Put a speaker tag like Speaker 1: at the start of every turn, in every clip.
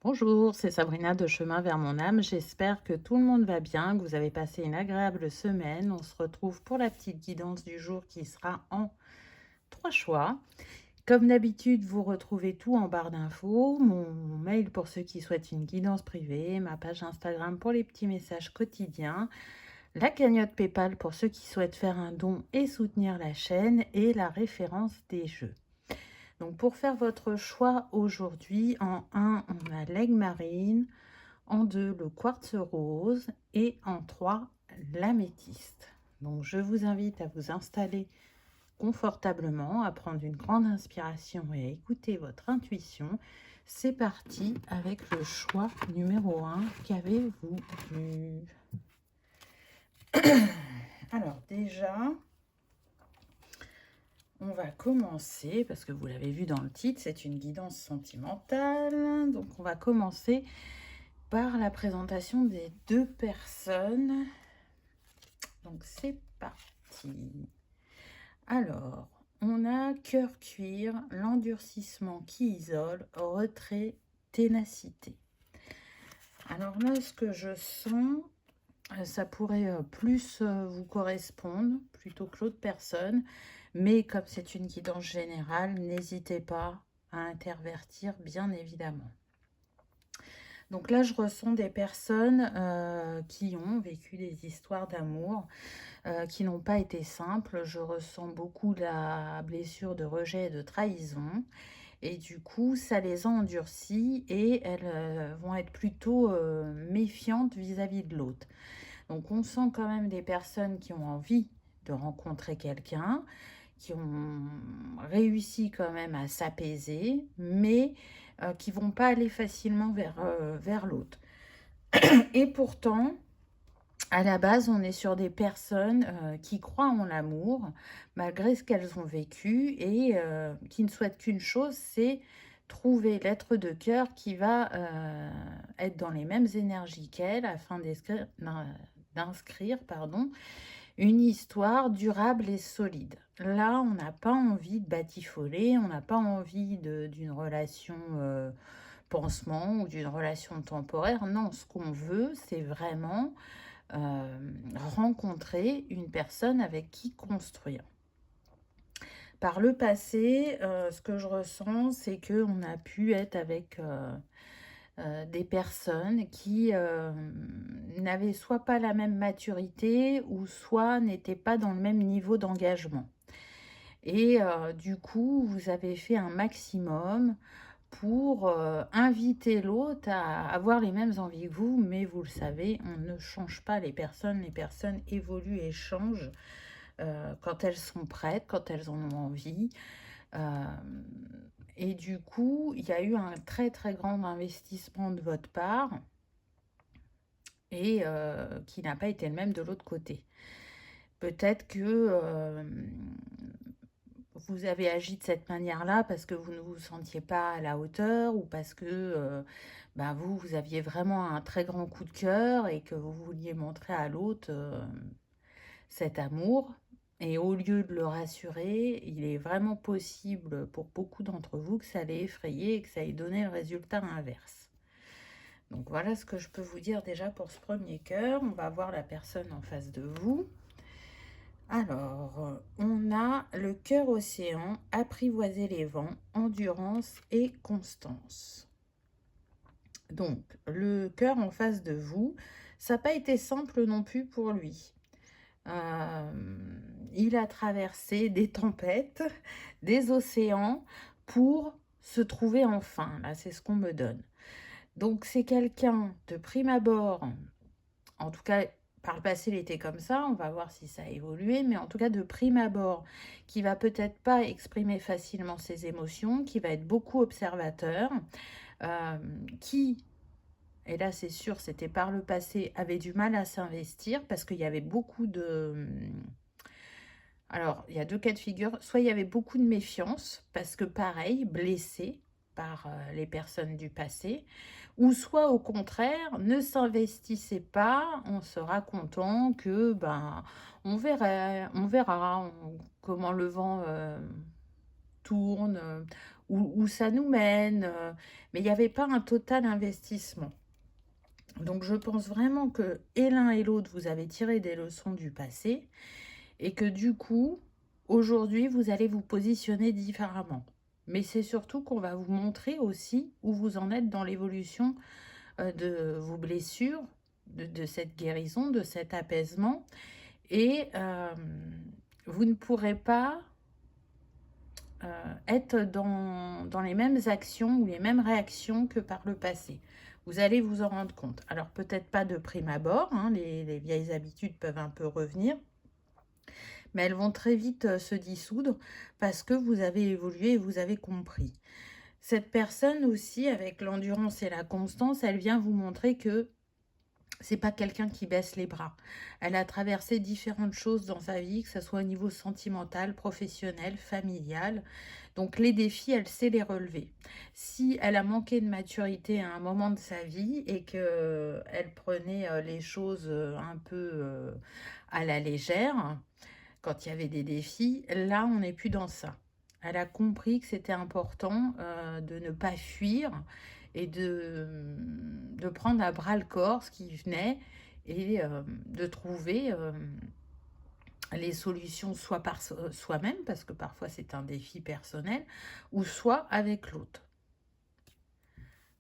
Speaker 1: Bonjour, c'est Sabrina de Chemin vers mon âme. J'espère que tout le monde va bien, que vous avez passé une agréable semaine. On se retrouve pour la petite guidance du jour qui sera en trois choix. Comme d'habitude, vous retrouvez tout en barre d'infos, mon mail pour ceux qui souhaitent une guidance privée, ma page Instagram pour les petits messages quotidiens, la cagnotte PayPal pour ceux qui souhaitent faire un don et soutenir la chaîne et la référence des jeux. Donc pour faire votre choix aujourd'hui, en un on a l'aigle marine, en 2 le quartz rose et en 3 l'améthyste. Donc je vous invite à vous installer confortablement, à prendre une grande inspiration et à écouter votre intuition. C'est parti avec le choix numéro 1. Qu'avez-vous vu? Alors déjà, on va commencer, parce que vous l'avez vu dans le titre, c'est une guidance sentimentale. Donc on va commencer par la présentation des deux personnes. Donc c'est parti. Alors, on a cœur cuir, l'endurcissement qui isole, retrait, ténacité. Alors là, ce que je sens, ça pourrait plus vous correspondre plutôt que l'autre personne. Mais comme c'est une guidance générale, n'hésitez pas à intervertir, bien évidemment. Donc là, je ressens des personnes qui ont vécu des histoires d'amour qui n'ont pas été simples. Je ressens beaucoup la blessure de rejet et de trahison. Et du coup, ça les a endurcies et elles vont être plutôt méfiantes vis-à-vis de l'autre. Donc on sent quand même des personnes qui ont envie de rencontrer quelqu'un, qui ont réussi quand même à s'apaiser, mais qui vont pas aller facilement vers l'autre. Et pourtant, à la base, on est sur des personnes qui croient en l'amour, malgré ce qu'elles ont vécu, et qui ne souhaitent qu'une chose, c'est trouver l'être de cœur qui va être dans les mêmes énergies qu'elles, afin d'inscrire une histoire durable et solide. Là, on n'a pas envie de batifoler, on n'a pas envie d'une relation pansement ou d'une relation temporaire. Non, ce qu'on veut, c'est vraiment rencontrer une personne avec qui construire. Par le passé, ce que je ressens, c'est qu'on a pu être avec des personnes qui n'avaient soit pas la même maturité ou soit n'étaient pas dans le même niveau d'engagement. Et du coup, vous avez fait un maximum pour inviter l'autre à avoir les mêmes envies que vous, mais vous le savez, on ne change pas les personnes évoluent et changent quand elles sont prêtes, quand elles en ont envie. Euh, et du coup, il y a eu un très très grand investissement de votre part et qui n'a pas été le même de l'autre côté. Peut-être que vous avez agi de cette manière-là parce que vous ne vous sentiez pas à la hauteur ou parce que vous aviez vraiment un très grand coup de cœur et que vous vouliez montrer à l'autre cet amour. Et au lieu de le rassurer, il est vraiment possible pour beaucoup d'entre vous que ça l'ait effrayé et que ça ait donné le résultat inverse. Donc voilà ce que je peux vous dire déjà pour ce premier cœur. On va voir la personne en face de vous. Alors, on a le cœur océan, apprivoiser les vents, endurance et constance. Donc, le cœur en face de vous, ça n'a pas été simple non plus pour lui. Il a traversé des tempêtes, des océans pour se trouver enfin. Là, c'est ce qu'on me donne. Donc, c'est quelqu'un de prime abord, en tout cas, par le passé, il était comme ça, on va voir si ça a évolué, mais en tout cas, de prime abord, qui va peut-être pas exprimer facilement ses émotions, qui va être beaucoup observateur, euh, qui, et là c'est sûr, c'était par le passé, avait du mal à s'investir parce qu'il y avait beaucoup de... Alors, il y a deux cas de figure. Soit il y avait beaucoup de méfiance, parce que pareil, blessé par les personnes du passé, ou soit au contraire, ne s'investissez pas en se racontant que on verra comment le vent tourne, où ça nous mène, mais il n'y avait pas un total investissement. Donc je pense vraiment que et l'un et l'autre, vous avez tiré des leçons du passé et que du coup, aujourd'hui, vous allez vous positionner différemment. Mais c'est surtout qu'on va vous montrer aussi où vous en êtes dans l'évolution de vos blessures, de cette guérison, de cet apaisement. Et vous ne pourrez pas être dans les mêmes actions ou les mêmes réactions que par le passé. Vous allez vous en rendre compte. Alors peut-être pas de prime abord, hein, les vieilles habitudes peuvent un peu revenir, mais elles vont très vite se dissoudre parce que vous avez évolué et vous avez compris. Cette personne aussi, avec l'endurance et la constance, elle vient vous montrer que c'est pas quelqu'un qui baisse les bras. Elle a traversé différentes choses dans sa vie, que ce soit au niveau sentimental, professionnel, familial. Donc les défis, elle sait les relever. Si elle a manqué de maturité à un moment de sa vie et que elle prenait les choses un peu à la légère, quand il y avait des défis, là, on n'est plus dans ça. Elle a compris que c'était important de ne pas fuir et de prendre à bras le corps ce qui venait et de trouver les solutions soit par soi-même, parce que parfois c'est un défi personnel, ou soit avec l'autre.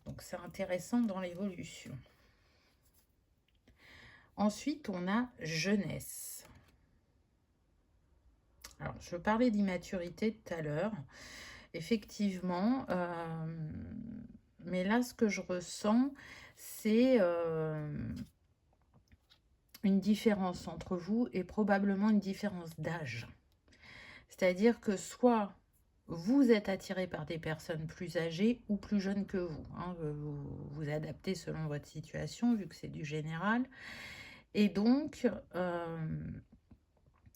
Speaker 1: Donc c'est intéressant dans l'évolution. Ensuite, on a jeunesse. Alors, je parlais d'immaturité tout à l'heure. Effectivement, mais là, ce que je ressens, c'est une différence entre vous et probablement une différence d'âge. C'est-à-dire que soit vous êtes attiré par des personnes plus âgées ou plus jeunes que vous. Hein, vous vous adaptez selon votre situation, vu que c'est du général. Et donc,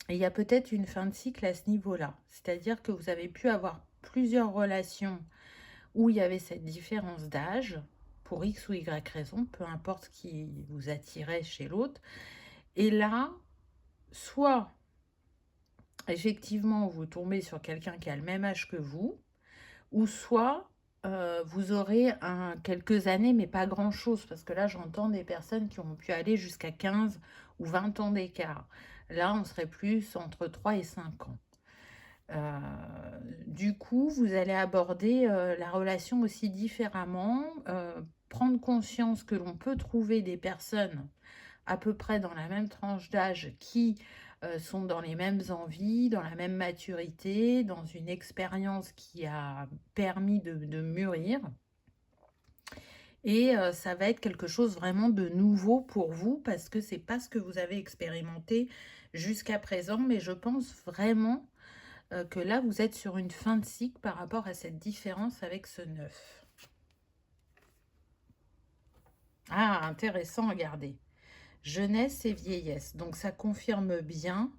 Speaker 1: il y a peut-être une fin de cycle à ce niveau-là. C'est-à-dire que vous avez pu avoir plusieurs relations où il y avait cette différence d'âge, pour X ou Y raison, peu importe ce qui vous attirait chez l'autre. Et là, soit, effectivement, vous tombez sur quelqu'un qui a le même âge que vous, ou soit, vous aurez quelques années, mais pas grand-chose, parce que là, j'entends des personnes qui ont pu aller jusqu'à 15 ou 20 ans d'écart. Là, on serait plus entre 3 et 5 ans. Du coup, vous allez aborder la relation aussi différemment, prendre conscience que l'on peut trouver des personnes à peu près dans la même tranche d'âge qui sont dans les mêmes envies, dans la même maturité, dans une expérience qui a permis de mûrir. Et ça va être quelque chose vraiment de nouveau pour vous parce que c'est pas ce que vous avez expérimenté jusqu'à présent, mais je pense vraiment que là, vous êtes sur une fin de cycle par rapport à cette différence avec ce 9. Ah, intéressant, regardez. Jeunesse et vieillesse. Donc, ça confirme bien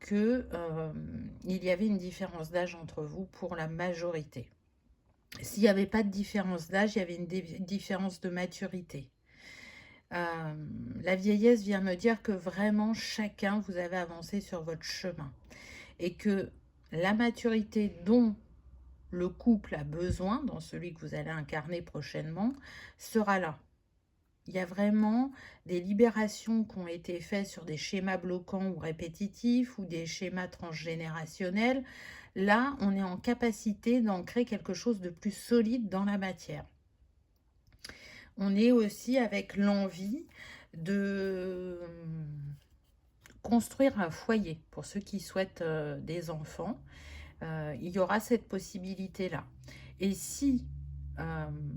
Speaker 1: que il y avait une différence d'âge entre vous pour la majorité. S'il n'y avait pas de différence d'âge, il y avait une différence de maturité. La vieillesse vient me dire que vraiment, chacun, vous avez avancé sur votre chemin. Et que la maturité dont le couple a besoin, dans celui que vous allez incarner prochainement, sera là. Il y a vraiment des libérations qui ont été faites sur des schémas bloquants ou répétitifs ou des schémas transgénérationnels. Là, on est en capacité d'ancrer quelque chose de plus solide dans la matière. On est aussi avec l'envie de construire un foyer pour ceux qui souhaitent des enfants. Il y aura cette possibilité-là. Et si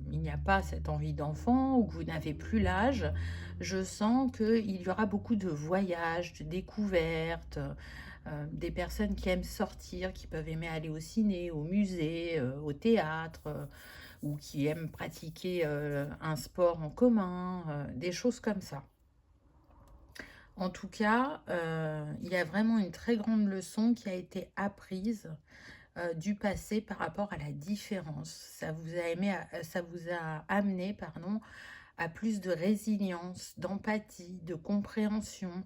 Speaker 1: il n'y a pas cette envie d'enfant ou que vous n'avez plus l'âge, je sens qu'il y aura beaucoup de voyages, de découvertes, des personnes qui aiment sortir, qui peuvent aimer aller au ciné, au musée, au théâtre, ou qui aiment pratiquer un sport en commun, des choses comme ça. En tout cas, il y a vraiment une très grande leçon qui a été apprise du passé par rapport à la différence. Ça vous a amené, pardon, à plus de résilience, d'empathie, de compréhension,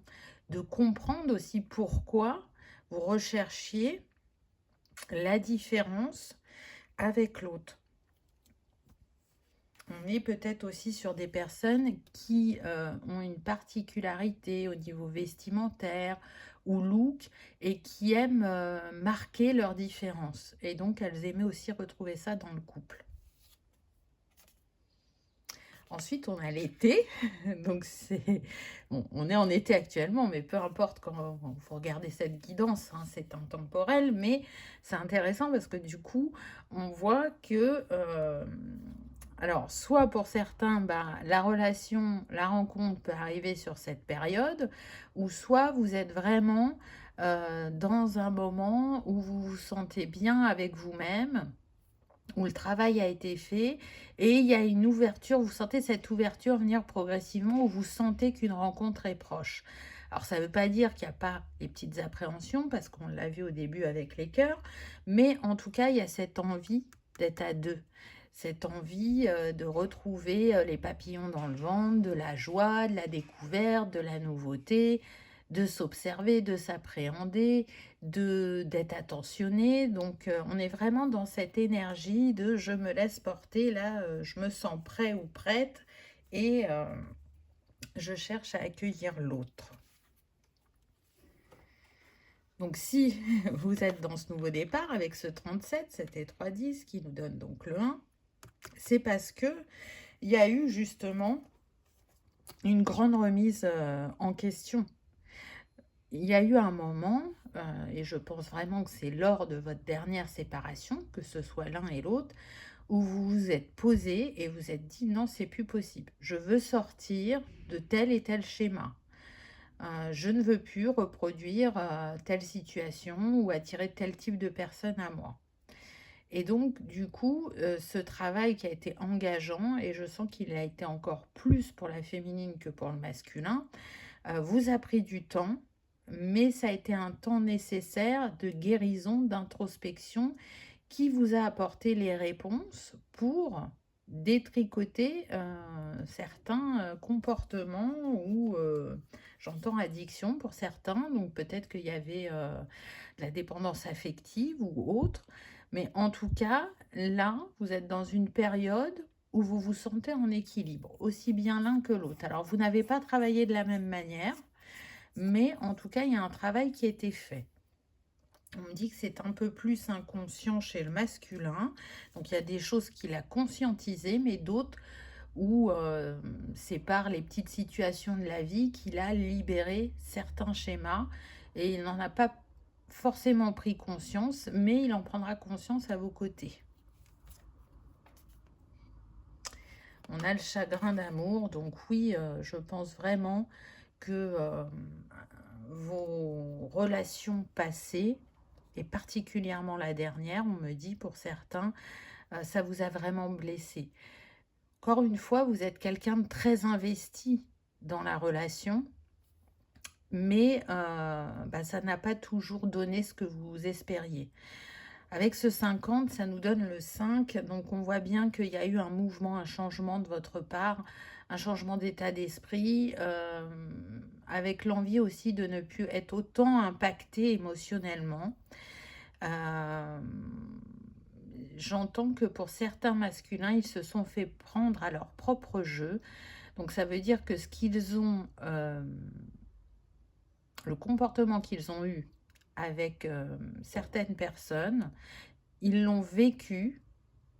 Speaker 1: de comprendre aussi pourquoi vous recherchiez la différence avec l'autre. On est peut-être aussi sur des personnes qui ont une particularité au niveau vestimentaire ou look et qui aiment marquer leur différence. Et donc, elles aimaient aussi retrouver ça dans le couple. Ensuite, on a l'été. Donc, bon, on est en été actuellement, mais peu importe quand il faut regarder cette guidance, hein, c'est intemporel. Mais c'est intéressant parce que du coup, on voit que... alors, soit pour certains, la relation, la rencontre peut arriver sur cette période, ou soit vous êtes vraiment dans un moment où vous vous sentez bien avec vous-même, où le travail a été fait, et il y a une ouverture, vous sentez cette ouverture venir progressivement, où vous sentez qu'une rencontre est proche. Alors, ça ne veut pas dire qu'il n'y a pas les petites appréhensions, parce qu'on l'a vu au début avec les cœurs, mais en tout cas, il y a cette envie d'être à deux. Cette envie de retrouver les papillons dans le ventre, de la joie, de la découverte, de la nouveauté, de s'observer, de s'appréhender, d'être attentionné. Donc, on est vraiment dans cette énergie de je me laisse porter, là, je me sens prêt ou prête et je cherche à accueillir l'autre. Donc, si vous êtes dans ce nouveau départ avec ce 37, c'était 3-10 qui nous donne donc le 1, c'est parce que il y a eu justement une grande remise en question. Il y a eu un moment, et je pense vraiment que c'est lors de votre dernière séparation, que ce soit l'un et l'autre, où vous vous êtes posé et vous êtes dit non, c'est plus possible. Je veux sortir de tel et tel schéma. Je ne veux plus reproduire telle situation ou attirer tel type de personne à moi. Et donc, du coup, ce travail qui a été engageant, et je sens qu'il a été encore plus pour la féminine que pour le masculin, vous a pris du temps, mais ça a été un temps nécessaire de guérison, d'introspection, qui vous a apporté les réponses pour détricoter certains comportements ou, j'entends, addiction pour certains. Donc peut-être qu'il y avait de la dépendance affective ou autre. Mais en tout cas, là, vous êtes dans une période où vous vous sentez en équilibre, aussi bien l'un que l'autre. Alors, vous n'avez pas travaillé de la même manière, mais en tout cas, il y a un travail qui a été fait. On me dit que c'est un peu plus inconscient chez le masculin. Donc, il y a des choses qu'il a conscientisées, mais d'autres où c'est par les petites situations de la vie qu'il a libéré certains schémas. Et il n'en a pas forcément pris conscience, mais il en prendra conscience à vos côtés. On a le chagrin d'amour. Donc oui, je pense vraiment que vos relations passées, et particulièrement la dernière, on me dit pour certains, ça vous a vraiment blessé. Encore une fois, vous êtes quelqu'un de très investi dans la relation, mais ça n'a pas toujours donné ce que vous espériez. Avec ce 50, ça nous donne le 5, donc on voit bien qu'il y a eu un mouvement, un changement de votre part, un changement d'état d'esprit, avec l'envie aussi de ne plus être autant impacté émotionnellement. J'entends que pour certains masculins, ils se sont fait prendre à leur propre jeu. Donc ça veut dire que ce qu'ils ont, le comportement qu'ils ont eu avec certaines personnes, ils l'ont vécu,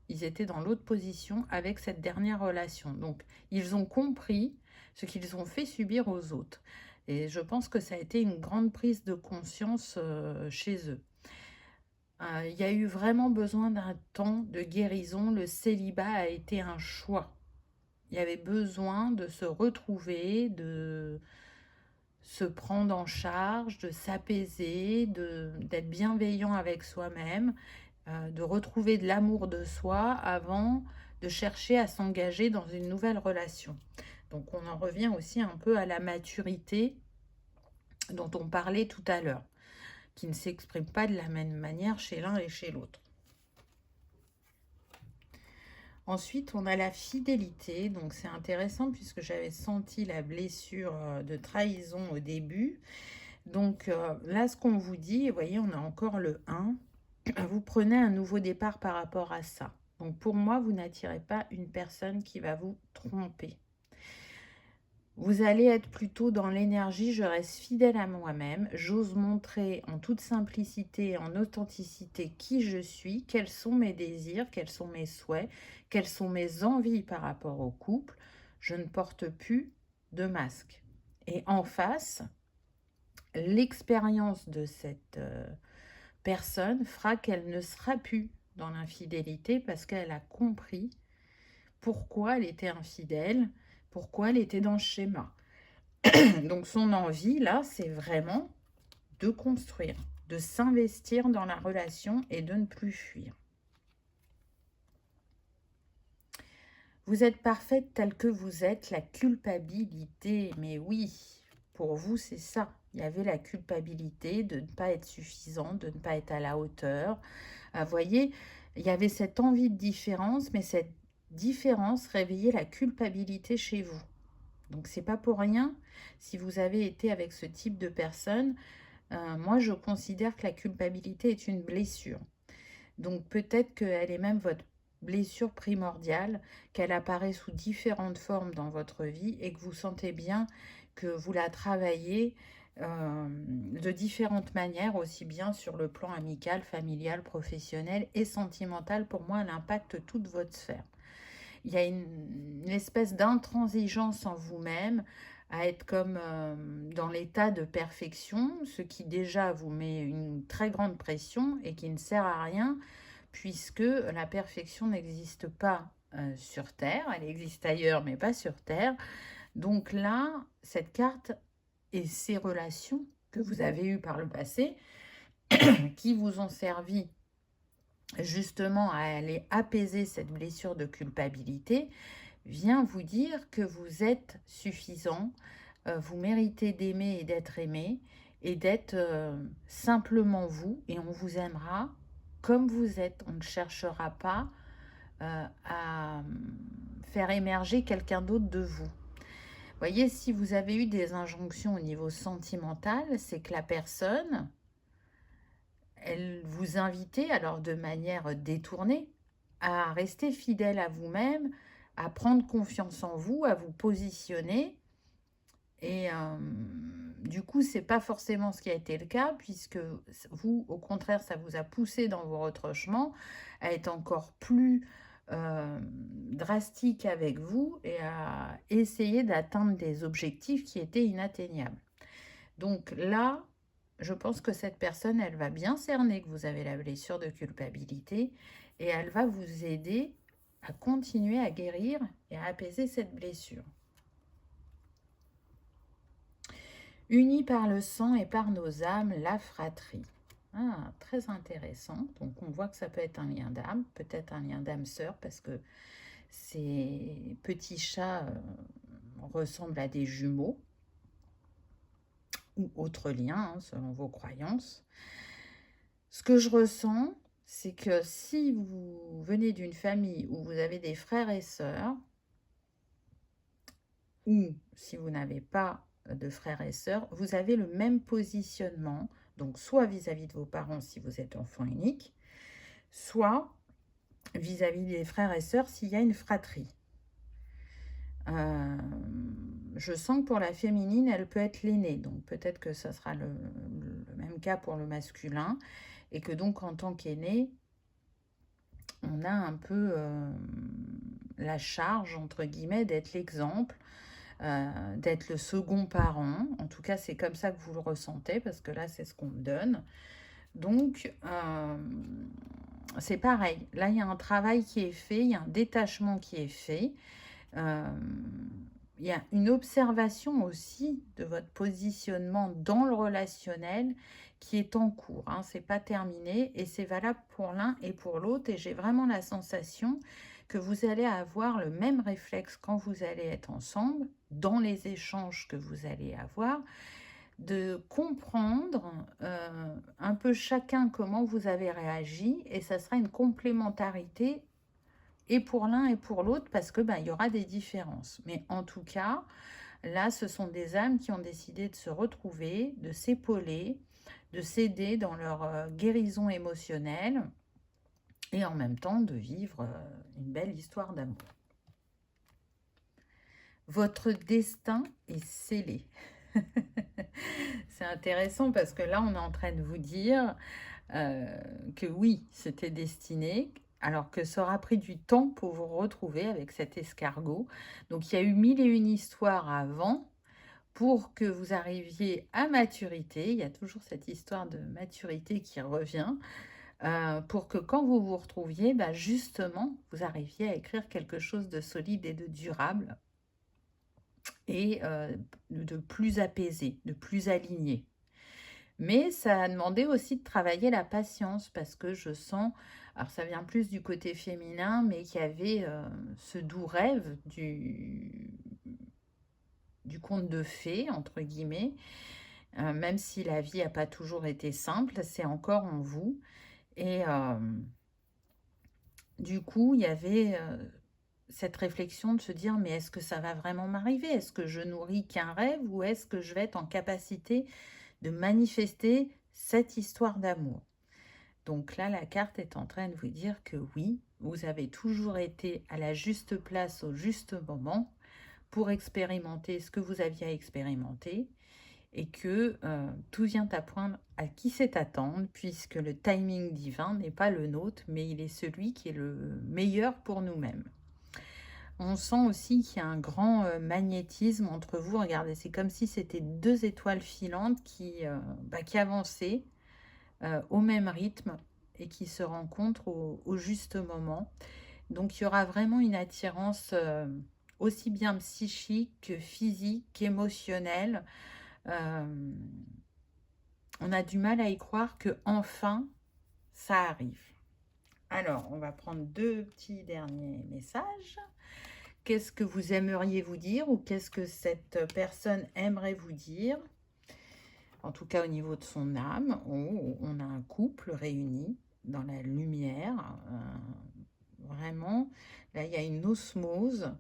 Speaker 1: ils étaient dans l'autre position avec cette dernière relation. Donc ils ont compris ce qu'ils ont fait subir aux autres. Et je pense que ça a été une grande prise de conscience chez eux. Il y a eu vraiment besoin d'un temps de guérison. Le célibat a été un choix. Il y avait besoin de se retrouver, de se prendre en charge, de s'apaiser, d'être bienveillant avec soi-même, de retrouver de l'amour de soi avant de chercher à s'engager dans une nouvelle relation. Donc on en revient aussi un peu à la maturité dont on parlait tout à l'heure, qui ne s'exprime pas de la même manière chez l'un et chez l'autre. Ensuite, on a la fidélité. Donc, c'est intéressant puisque j'avais senti la blessure de trahison au début. Donc, là, ce qu'on vous dit, vous voyez, on a encore le 1. vous prenez un nouveau départ par rapport à ça. Donc pour moi, vous n'attirez pas une personne qui va vous tromper. Vous allez être plutôt dans l'énergie, je reste fidèle à moi-même, j'ose montrer en toute simplicité, en authenticité qui je suis, quels sont mes désirs, quels sont mes souhaits, quelles sont mes envies par rapport au couple. Je ne porte plus de masque. Et en face, l'expérience de cette personne fera qu'elle ne sera plus dans l'infidélité parce qu'elle a compris pourquoi elle était infidèle, pourquoi elle était dans le schéma. Donc son envie, là, c'est vraiment de construire, de s'investir dans la relation et de ne plus fuir. Vous êtes parfaite telle que vous êtes, la culpabilité, mais oui, pour vous, c'est ça. Il y avait la culpabilité de ne pas être suffisant, de ne pas être à la hauteur. Vous voyez, il y avait cette envie de différence, mais cette différence réveillait la culpabilité chez vous. Donc, c'est pas pour rien si vous avez été avec ce type de personne. Moi, je considère que la culpabilité est une blessure. Donc, peut-être qu'elle est même votre blessure primordiale, qu'elle apparaît sous différentes formes dans votre vie et que vous sentez bien que vous la travaillez de différentes manières, aussi bien sur le plan amical, familial, professionnel et sentimental. Pour moi, elle impacte toute votre sphère. Il y a une espèce d'intransigeance en vous-même, à être comme dans l'état de perfection, ce qui déjà vous met une très grande pression et qui ne sert à rien, puisque la perfection n'existe pas sur Terre, elle existe ailleurs, mais pas sur Terre. Donc là, cette carte et ces relations que vous avez eues par le passé, qui vous ont servi justement à aller apaiser cette blessure de culpabilité, vient vous dire que vous êtes suffisant, vous méritez d'aimer et d'être aimé, et d'être simplement vous, et on vous aimera comme vous êtes. On ne cherchera pas à faire émerger quelqu'un d'autre de vous. Voyez, si vous avez eu des injonctions au niveau sentimental, c'est que la personne, elle vous invitait, alors de manière détournée, à rester fidèle à vous-même, à prendre confiance en vous, à vous positionner. Et du coup, c'est pas forcément ce qui a été le cas, puisque vous, au contraire, ça vous a poussé dans vos retranchements à être encore plus drastique avec vous et à essayer d'atteindre des objectifs qui étaient inatteignables. Donc là, je pense que cette personne, elle va bien cerner que vous avez la blessure de culpabilité et elle va vous aider à continuer à guérir et à apaiser cette blessure. Unis par le sang et par nos âmes, la fratrie. Ah, très intéressant. Donc on voit que ça peut être un lien d'âme, peut-être un lien d'âme-sœur, parce que ces petits chats ressemblent à des jumeaux ou autres liens, hein, selon vos croyances. Ce que je ressens, c'est que si vous venez d'une famille où vous avez des frères et sœurs, ou si vous n'avez pas de frères et sœurs, vous avez le même positionnement, donc soit vis-à-vis de vos parents si vous êtes enfant unique, soit vis-à-vis des frères et sœurs s'il y a une fratrie. Je sens que pour la féminine, elle peut être l'aînée, donc peut-être que ça sera le même cas pour le masculin, et que donc en tant qu'aîné, on a un peu la charge, entre guillemets, d'être l'exemple, d'être le second parent. En tout cas, c'est comme ça que vous le ressentez, parce que là, c'est ce qu'on me donne. Donc, c'est pareil. Là, il y a un travail qui est fait, il y a un détachement qui est fait. Il y a une observation aussi de votre positionnement dans le relationnel qui est en cours. Hein. Ce n'est pas terminé et c'est valable pour l'un et pour l'autre. Et j'ai vraiment la sensation que vous allez avoir le même réflexe quand vous allez être ensemble, dans les échanges que vous allez avoir, de comprendre un peu chacun comment vous avez réagi, et ça sera une complémentarité et pour l'un et pour l'autre, parce que il y aura des différences. Mais en tout cas, là, ce sont des âmes qui ont décidé de se retrouver, de s'épauler, de s'aider dans leur guérison émotionnelle et en même temps de vivre une belle histoire d'amour. Votre destin est scellé. C'est intéressant parce que là, on est en train de vous dire que oui, c'était destiné, alors que ça aura pris du temps pour vous retrouver avec cet escargot. Donc, il y a eu 1001 histoires avant pour que vous arriviez à maturité. Il y a toujours cette histoire de maturité qui revient. Pour que quand vous vous retrouviez, bah justement, vous arriviez à écrire quelque chose de solide et de durable et de plus apaisé, de plus aligné. Mais ça a demandé aussi de travailler la patience parce que je sens, alors ça vient plus du côté féminin, mais qu'il y avait ce doux rêve du conte de fées, entre guillemets, même si la vie n'a pas toujours été simple, c'est encore en vous. Et du coup, il y avait cette réflexion de se dire, mais est-ce que ça va vraiment m'arriver? Est-ce que je nourris qu'un rêve ou est-ce que je vais être en capacité de manifester cette histoire d'amour? Donc là, la carte est en train de vous dire que oui, vous avez toujours été à la juste place au juste moment pour expérimenter ce que vous aviez à expérimenter et que tout vient à point à qui sait attendre puisque le timing divin n'est pas le nôtre, mais il est celui qui est le meilleur pour nous-mêmes. On sent aussi qu'il y a un grand magnétisme entre vous. Regardez, c'est comme si c'était deux étoiles filantes qui avançaient au même rythme et qui se rencontrent au juste moment. Donc, il y aura vraiment une attirance aussi bien psychique que physique, qu'émotionnelle. On a du mal à y croire que enfin ça arrive. Alors, on va prendre deux petits derniers messages. Qu'est-ce que vous aimeriez vous dire ou qu'est-ce que cette personne aimerait vous dire? En tout cas, au niveau de son âme, on a un couple réuni dans la lumière. Vraiment, là, il y a une osmose.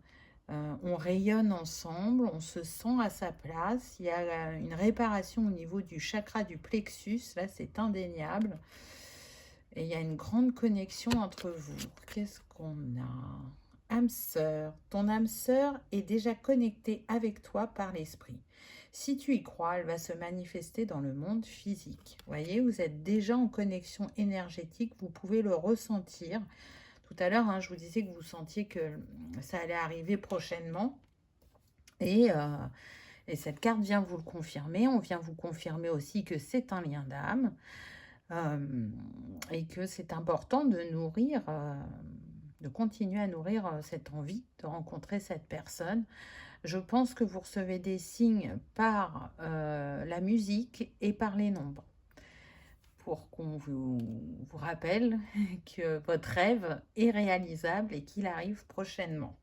Speaker 1: On rayonne ensemble, on se sent à sa place. Il y a une réparation au niveau du chakra du plexus. Là, c'est indéniable. Et il y a une grande connexion entre vous. Qu'est-ce qu'on a? Âme sœur. Ton âme sœur est déjà connectée avec toi par l'esprit. Si tu y crois, elle va se manifester dans le monde physique. Vous voyez, vous êtes déjà en connexion énergétique. Vous pouvez le ressentir. Tout à l'heure, je vous disais que vous sentiez que ça allait arriver prochainement. Et cette carte vient vous le confirmer. On vient vous confirmer aussi que c'est un lien d'âme. Et que c'est important de nourrir, de continuer à nourrir cette envie de rencontrer cette personne. Je pense que vous recevez des signes par la musique et par les nombres. Pour qu'on vous rappelle que votre rêve est réalisable et qu'il arrive prochainement.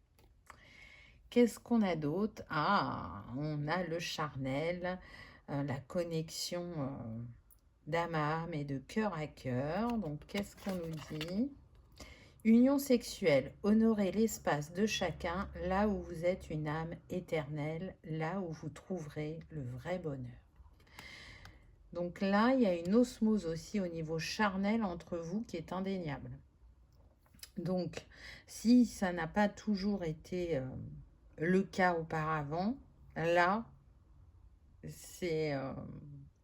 Speaker 1: Qu'est-ce qu'on a d'autre? Ah, on a le charnel, la connexion d'âme à âme et de cœur à cœur. Donc, qu'est-ce qu'on nous dit? Union sexuelle, honorez l'espace de chacun, là où vous êtes une âme éternelle, là où vous trouverez le vrai bonheur. Donc là, il y a une osmose aussi au niveau charnel entre vous qui est indéniable. Donc, si ça n'a pas toujours été le cas auparavant, là, c'est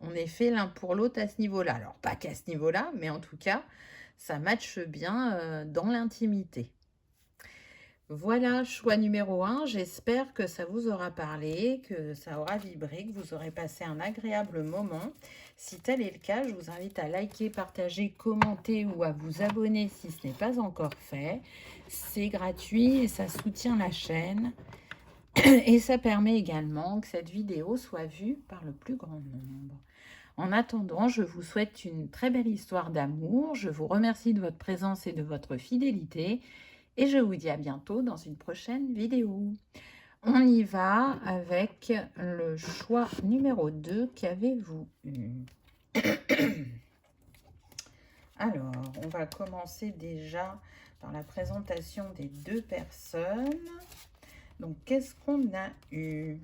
Speaker 1: on est fait l'un pour l'autre à ce niveau-là. Alors, pas qu'à ce niveau-là, mais en tout cas, ça matche bien dans l'intimité. Voilà, choix numéro 1. J'espère que ça vous aura parlé, que ça aura vibré, que vous aurez passé un agréable moment. Si tel est le cas, je vous invite à liker, partager, commenter ou à vous abonner si ce n'est pas encore fait. C'est gratuit et ça soutient la chaîne. Et ça permet également que cette vidéo soit vue par le plus grand nombre. En attendant, je vous souhaite une très belle histoire d'amour. Je vous remercie de votre présence et de votre fidélité. Et je vous dis à bientôt dans une prochaine vidéo. On y va avec le choix numéro 2 qu'avez-vous eu? Alors, on va commencer déjà par la présentation des deux personnes. Donc, qu'est-ce qu'on a eu?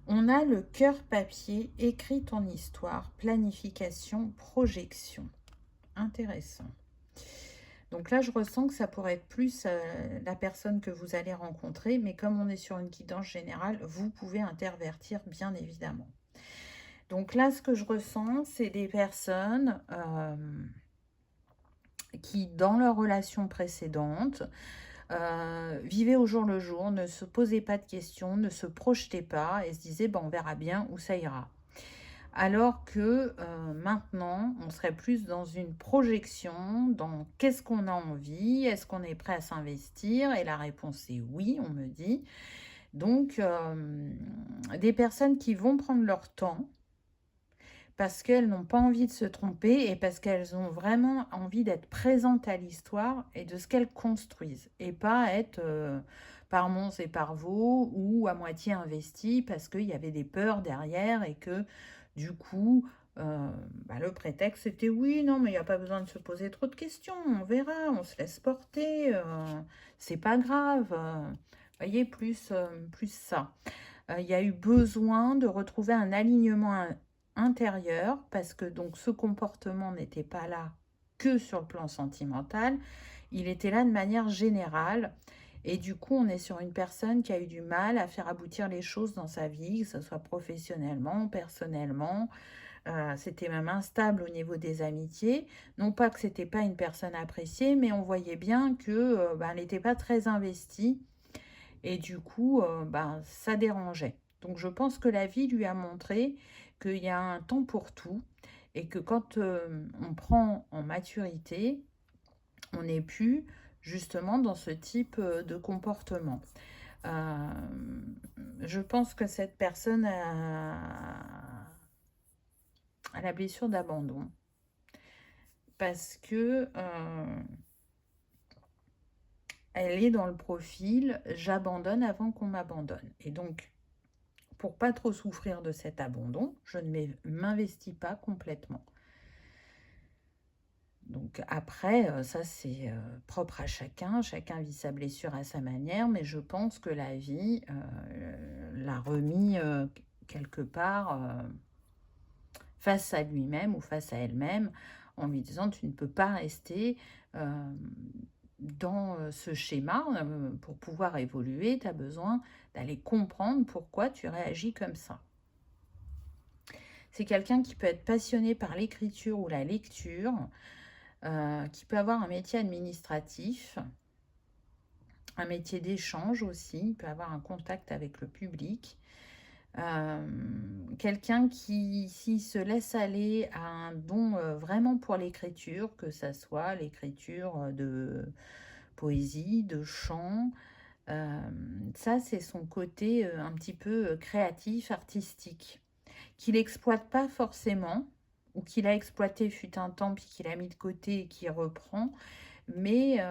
Speaker 1: On a le cœur papier, écris ton histoire, planification, projection. Intéressant. Donc là, je ressens que ça pourrait être plus la personne que vous allez rencontrer, mais comme on est sur une guidance générale, vous pouvez intervertir bien évidemment. Donc là, ce que je ressens, c'est des personnes qui, dans leur relation précédente, vivaient au jour le jour, ne se posaient pas de questions, ne se projetaient pas et se disaient on verra bien où ça ira. Alors que maintenant, on serait plus dans une projection, dans qu'est-ce qu'on a envie, est-ce qu'on est prêt à s'investir? Et la réponse est oui, on me dit. Donc, des personnes qui vont prendre leur temps parce qu'elles n'ont pas envie de se tromper et parce qu'elles ont vraiment envie d'être présentes à l'histoire et de ce qu'elles construisent. Et pas être par Mons et par Vaux ou à moitié investies parce qu'il y avait des peurs derrière et que du coup, le prétexte c'était oui, non, mais il n'y a pas besoin de se poser trop de questions, on verra, on se laisse porter, c'est pas grave. Voyez, plus ça. Il y a eu besoin de retrouver un alignement intérieur parce que donc ce comportement n'était pas là que sur le plan sentimental, il était là de manière générale. Et du coup, on est sur une personne qui a eu du mal à faire aboutir les choses dans sa vie, que ce soit professionnellement, personnellement. C'était même instable au niveau des amitiés. Non pas que c'était pas une personne appréciée, mais on voyait bien que elle n'était pas très investie. Et du coup, ça dérangeait. Donc je pense que la vie lui a montré qu'il y a un temps pour tout et que quand on prend en maturité, on n'est plus justement dans ce type de comportement. Euh, je pense que cette personne a la blessure d'abandon parce que elle est dans le profil j'abandonne avant qu'on m'abandonne. Et donc, pour pas trop souffrir de cet abandon, je ne m'investis pas complètement. Donc après, ça c'est propre à chacun vit sa blessure à sa manière, mais je pense que la vie l'a remis quelque part face à lui-même ou face à elle-même, en lui disant tu ne peux pas rester dans ce schéma. Pour pouvoir évoluer, tu as besoin d'aller comprendre pourquoi tu réagis comme ça. C'est quelqu'un qui peut être passionné par l'écriture ou la lecture, qui peut avoir un métier administratif, un métier d'échange aussi, il peut avoir un contact avec le public. Quelqu'un qui, s'il se laisse aller à un don vraiment pour l'écriture, que ça soit l'écriture de poésie, de chant, ça c'est son côté un petit peu créatif, artistique, qu'il n'exploite pas forcément, ou qu'il a exploité fut un temps, puis qu'il a mis de côté et qu'il reprend, mais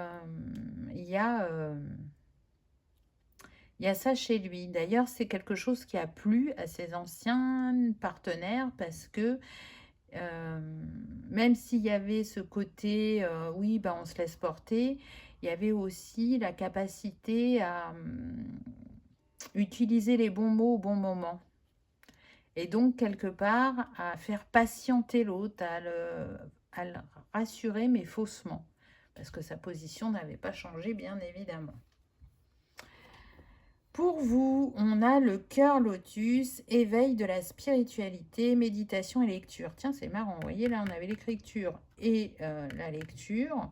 Speaker 1: il y a ça chez lui. D'ailleurs, c'est quelque chose qui a plu à ses anciens partenaires parce que même s'il y avait ce côté, oui, on se laisse porter, il y avait aussi la capacité à utiliser les bons mots au bon moment. Et donc, quelque part, à faire patienter l'autre, à le rassurer, mais faussement. Parce que sa position n'avait pas changé, bien évidemment. Pour vous, on a le cœur lotus, éveil de la spiritualité, méditation et lecture. Tiens, c'est marrant, vous voyez, là, on avait l'écriture et la lecture.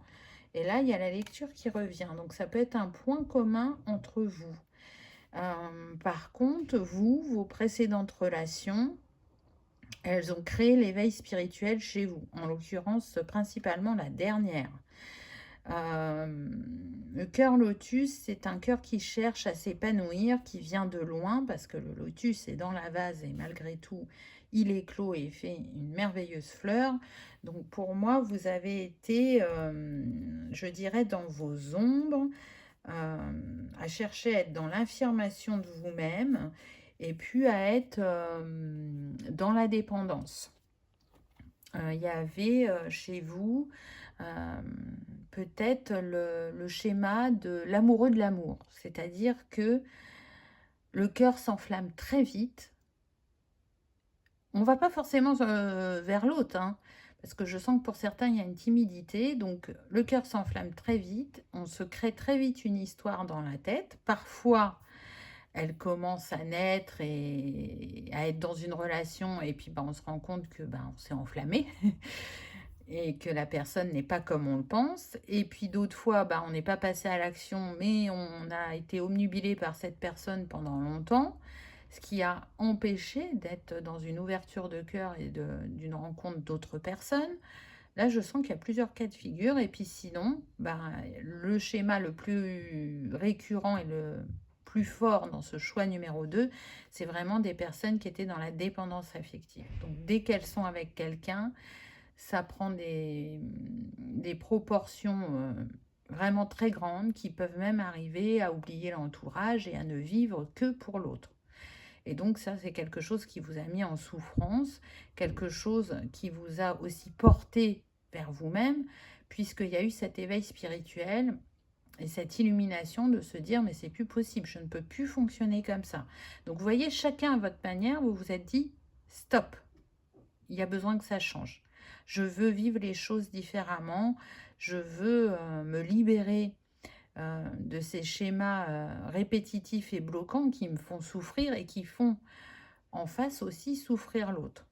Speaker 1: Et là, il y a la lecture qui revient. Donc, ça peut être un point commun entre vous. Par contre, vos précédentes relations, elles ont créé l'éveil spirituel chez vous. En l'occurrence, principalement la dernière. Le cœur lotus, c'est un cœur qui cherche à s'épanouir, qui vient de loin, parce que le lotus est dans la vase et malgré tout, il éclot et fait une merveilleuse fleur. Donc pour moi, vous avez été, je dirais, dans vos ombres, à chercher à être dans l'affirmation de vous-même et puis à être dans la dépendance. Il y avait chez vous peut-être le schéma de l'amoureux de l'amour, c'est-à-dire que le cœur s'enflamme très vite On va pas forcément vers l'autre, hein, parce que je sens que pour certains, il y a une timidité. Donc, le cœur s'enflamme très vite. On se crée très vite une histoire dans la tête. Parfois, elle commence à naître et à être dans une relation. Et puis, bah, on se rend compte que on s'est enflammé et que la personne n'est pas comme on le pense. Et puis, d'autres fois, on n'est pas passé à l'action, mais on a été omnubilé par cette personne pendant longtemps, ce qui a empêché d'être dans une ouverture de cœur et d'une rencontre d'autres personnes. Là, je sens qu'il y a plusieurs cas de figure. Et puis sinon, le schéma le plus récurrent et le plus fort dans ce choix numéro 2, c'est vraiment des personnes qui étaient dans la dépendance affective. Donc, dès qu'elles sont avec quelqu'un, ça prend des proportions vraiment très grandes qui peuvent même arriver à oublier l'entourage et à ne vivre que pour l'autre. Et donc ça, c'est quelque chose qui vous a mis en souffrance, quelque chose qui vous a aussi porté vers vous-même, puisqu'il y a eu cet éveil spirituel et cette illumination de se dire, mais c'est plus possible, je ne peux plus fonctionner comme ça. Donc vous voyez, chacun à votre manière, vous vous êtes dit, stop, il y a besoin que ça change. Je veux vivre les choses différemment, je veux me libérer de ces schémas répétitifs et bloquants qui me font souffrir et qui font en face aussi souffrir l'autre.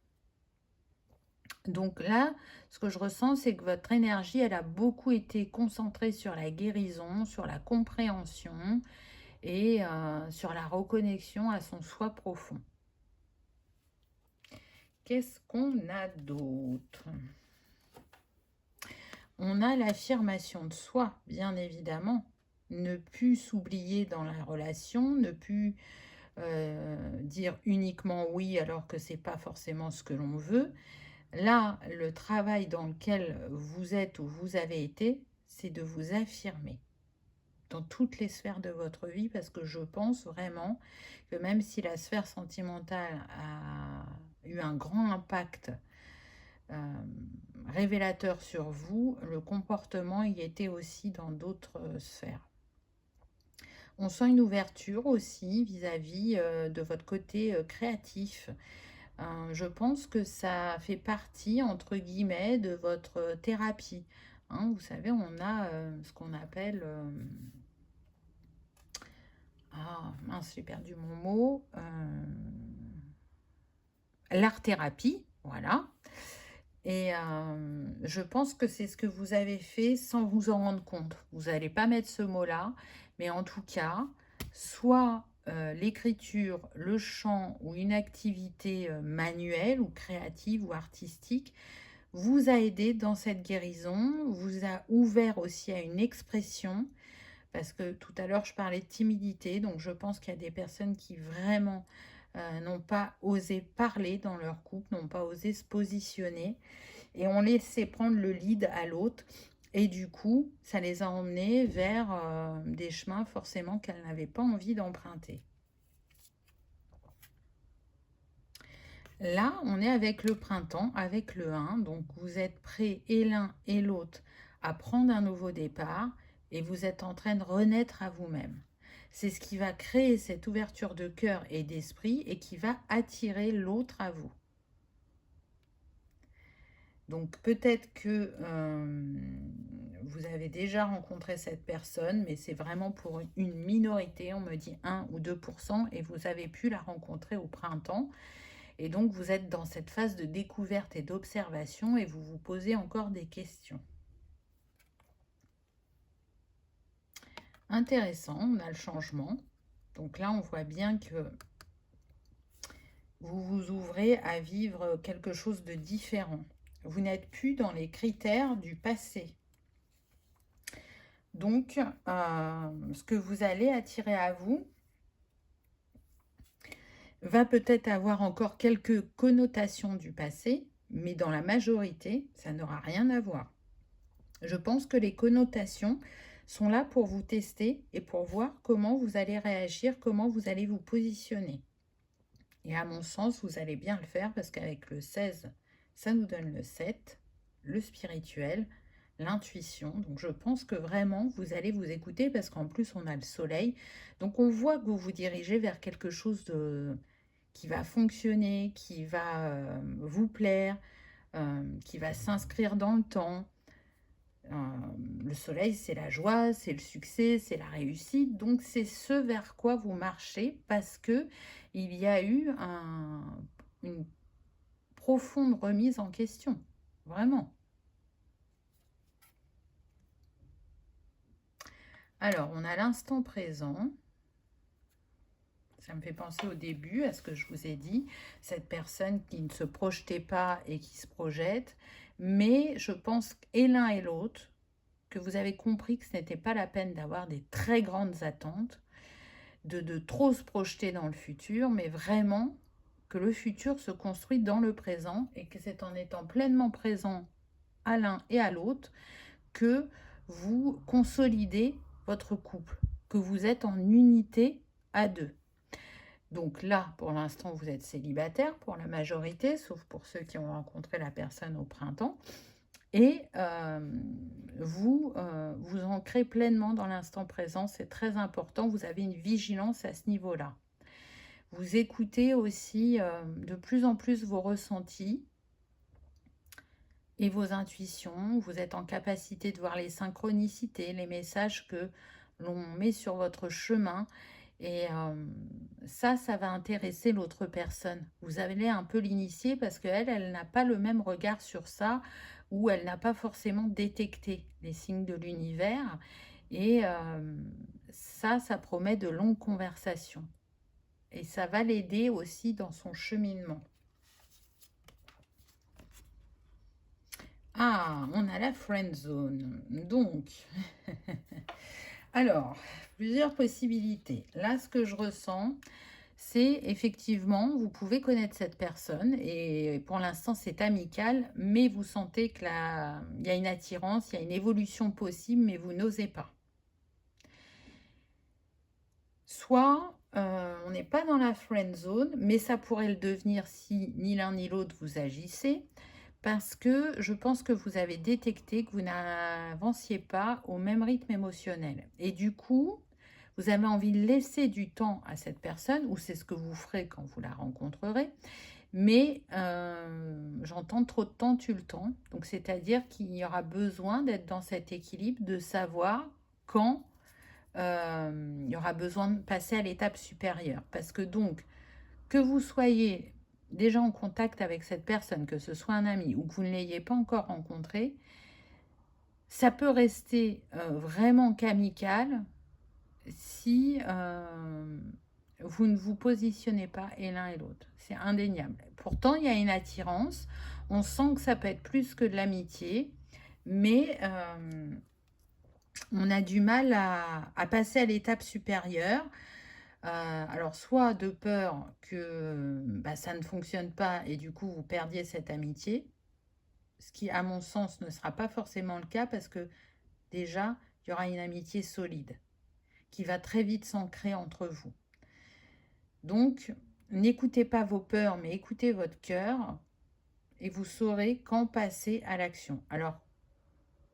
Speaker 1: Donc là, ce que je ressens, c'est que votre énergie, elle a beaucoup été concentrée sur la guérison, sur la compréhension et sur la reconnexion à son soi profond. Qu'est-ce qu'on a d'autre? On a l'affirmation de soi, bien évidemment. Ne plus s'oublier dans la relation, ne plus dire uniquement oui alors que c'est pas forcément ce que l'on veut. Là, le travail dans lequel vous êtes ou vous avez été, c'est de vous affirmer dans toutes les sphères de votre vie, parce que je pense vraiment que même si la sphère sentimentale a eu un grand impact révélateur sur vous, le comportement y était aussi dans d'autres sphères. On sent une ouverture aussi vis-à-vis de votre côté créatif. Je pense que ça fait partie, entre guillemets, de votre thérapie. Hein, vous savez, on a ce qu'on appelle... ah, mince, j'ai perdu mon mot. L'art-thérapie, voilà. Et je pense que c'est ce que vous avez fait sans vous en rendre compte. Vous n'allez pas mettre ce mot-là, mais en tout cas, soit l'écriture, le chant ou une activité manuelle ou créative ou artistique vous a aidé dans cette guérison, vous a ouvert aussi à une expression, parce que tout à l'heure je parlais de timidité, donc je pense qu'il y a des personnes qui vraiment n'ont pas osé parler dans leur couple, n'ont pas osé se positionner, et ont laissé prendre le lead à l'autre, et du coup ça les a emmenés vers des chemins forcément qu'elles n'avaient pas envie d'emprunter. Là, on est avec le printemps, avec le 1, donc vous êtes prêts et l'un et l'autre à prendre un nouveau départ et vous êtes en train de renaître à vous-même. C'est ce qui va créer cette ouverture de cœur et d'esprit et qui va attirer l'autre à vous. Donc peut-être que vous avez déjà rencontré cette personne, mais c'est vraiment pour une minorité, on me dit 1 ou 2%, et vous avez pu la rencontrer au printemps. Et donc, vous êtes dans cette phase de découverte et d'observation et vous vous posez encore des questions. Intéressant, on a le changement. Donc là, on voit bien que vous vous ouvrez à vivre quelque chose de différent. Vous n'êtes plus dans les critères du passé. Donc, ce que vous allez attirer à vous va peut-être avoir encore quelques connotations du passé, mais dans la majorité, ça n'aura rien à voir. Je pense que les connotations sont là pour vous tester et pour voir comment vous allez réagir, comment vous allez vous positionner. Et à mon sens, vous allez bien le faire parce qu'avec le 16, ça nous donne le 7, le spirituel, l'intuition. Donc je pense que vraiment, vous allez vous écouter parce qu'en plus, on a le soleil. Donc on voit que vous vous dirigez vers quelque chose qui va fonctionner, qui va vous plaire, qui va s'inscrire dans le temps. Le soleil, c'est la joie, c'est le succès, c'est la réussite. Donc, c'est ce vers quoi vous marchez parce que il y a eu une profonde remise en question. Vraiment. Alors, on a l'instant présent. Ça me fait penser au début à ce que je vous ai dit. Cette personne qui ne se projetait pas et qui se projette. Mais je pense et l'un et l'autre, que vous avez compris que ce n'était pas la peine d'avoir des très grandes attentes, de trop se projeter dans le futur, mais vraiment que le futur se construit dans le présent et que c'est en étant pleinement présent à l'un et à l'autre que vous consolidez votre couple, que vous êtes en unité à deux. Donc là, pour l'instant, vous êtes célibataire pour la majorité, sauf pour ceux qui ont rencontré la personne au printemps. Et vous vous ancrez pleinement dans l'instant présent, c'est très important. Vous avez une vigilance à ce niveau-là. Vous écoutez aussi de plus en plus vos ressentis et vos intuitions. Vous êtes en capacité de voir les synchronicités, les messages que l'on met sur votre chemin. Et ça va intéresser l'autre personne. Vous allez un peu l'initier parce qu'elle, elle n'a pas le même regard sur ça ou elle n'a pas forcément détecté les signes de l'univers. Et ça promet de longues conversations. Et ça va l'aider aussi dans son cheminement. Ah, on a la friend zone. Donc, alors, plusieurs possibilités. Là, ce que je ressens, c'est effectivement, vous pouvez connaître cette personne et pour l'instant, c'est amical, mais vous sentez qu'il y a une attirance, il y a une évolution possible, mais vous n'osez pas. Soit on n'est pas dans la friend zone, mais ça pourrait le devenir si ni l'un ni l'autre vous agissez, parce que je pense que vous avez détecté que vous n'avanciez pas au même rythme émotionnel. Et du coup, vous avez envie de laisser du temps à cette personne, ou c'est ce que vous ferez quand vous la rencontrerez, mais j'entends trop de temps tue le temps. Donc, c'est-à-dire qu'il y aura besoin d'être dans cet équilibre, de savoir quand il y aura besoin de passer à l'étape supérieure. Parce que donc, que vous soyez déjà en contact avec cette personne, que ce soit un ami ou que vous ne l'ayez pas encore rencontré, ça peut rester vraiment qu'amical si vous ne vous positionnez pas et l'un et l'autre. C'est indéniable. Pourtant, il y a une attirance. On sent que ça peut être plus que de l'amitié, mais on a du mal à passer à l'étape supérieure. Alors, soit de peur que ça ne fonctionne pas et du coup, vous perdiez cette amitié, ce qui, à mon sens, ne sera pas forcément le cas parce que déjà, il y aura une amitié solide qui va très vite s'ancrer entre vous. Donc, n'écoutez pas vos peurs, mais écoutez votre cœur et vous saurez quand passer à l'action. Alors,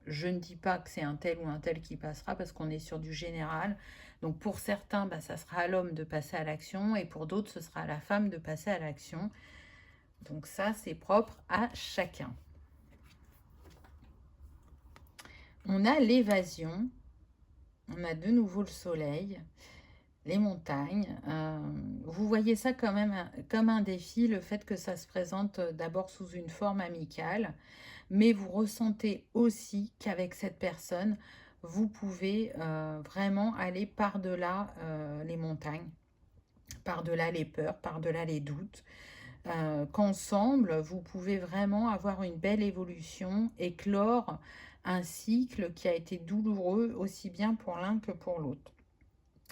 Speaker 1: je ne dis pas que c'est un tel ou un tel qui passera parce qu'on est sur du général. Donc, pour certains, ça sera à l'homme de passer à l'action et pour d'autres, ce sera à la femme de passer à l'action. Donc, ça, c'est propre à chacun. On a l'évasion. On a de nouveau le soleil. Les montagnes, vous voyez ça quand même comme un défi, le fait que ça se présente d'abord sous une forme amicale, mais vous ressentez aussi qu'avec cette personne, vous pouvez vraiment aller par-delà les montagnes, par-delà les peurs, par-delà les doutes, qu'ensemble, vous pouvez vraiment avoir une belle évolution et clore un cycle qui a été douloureux aussi bien pour l'un que pour l'autre.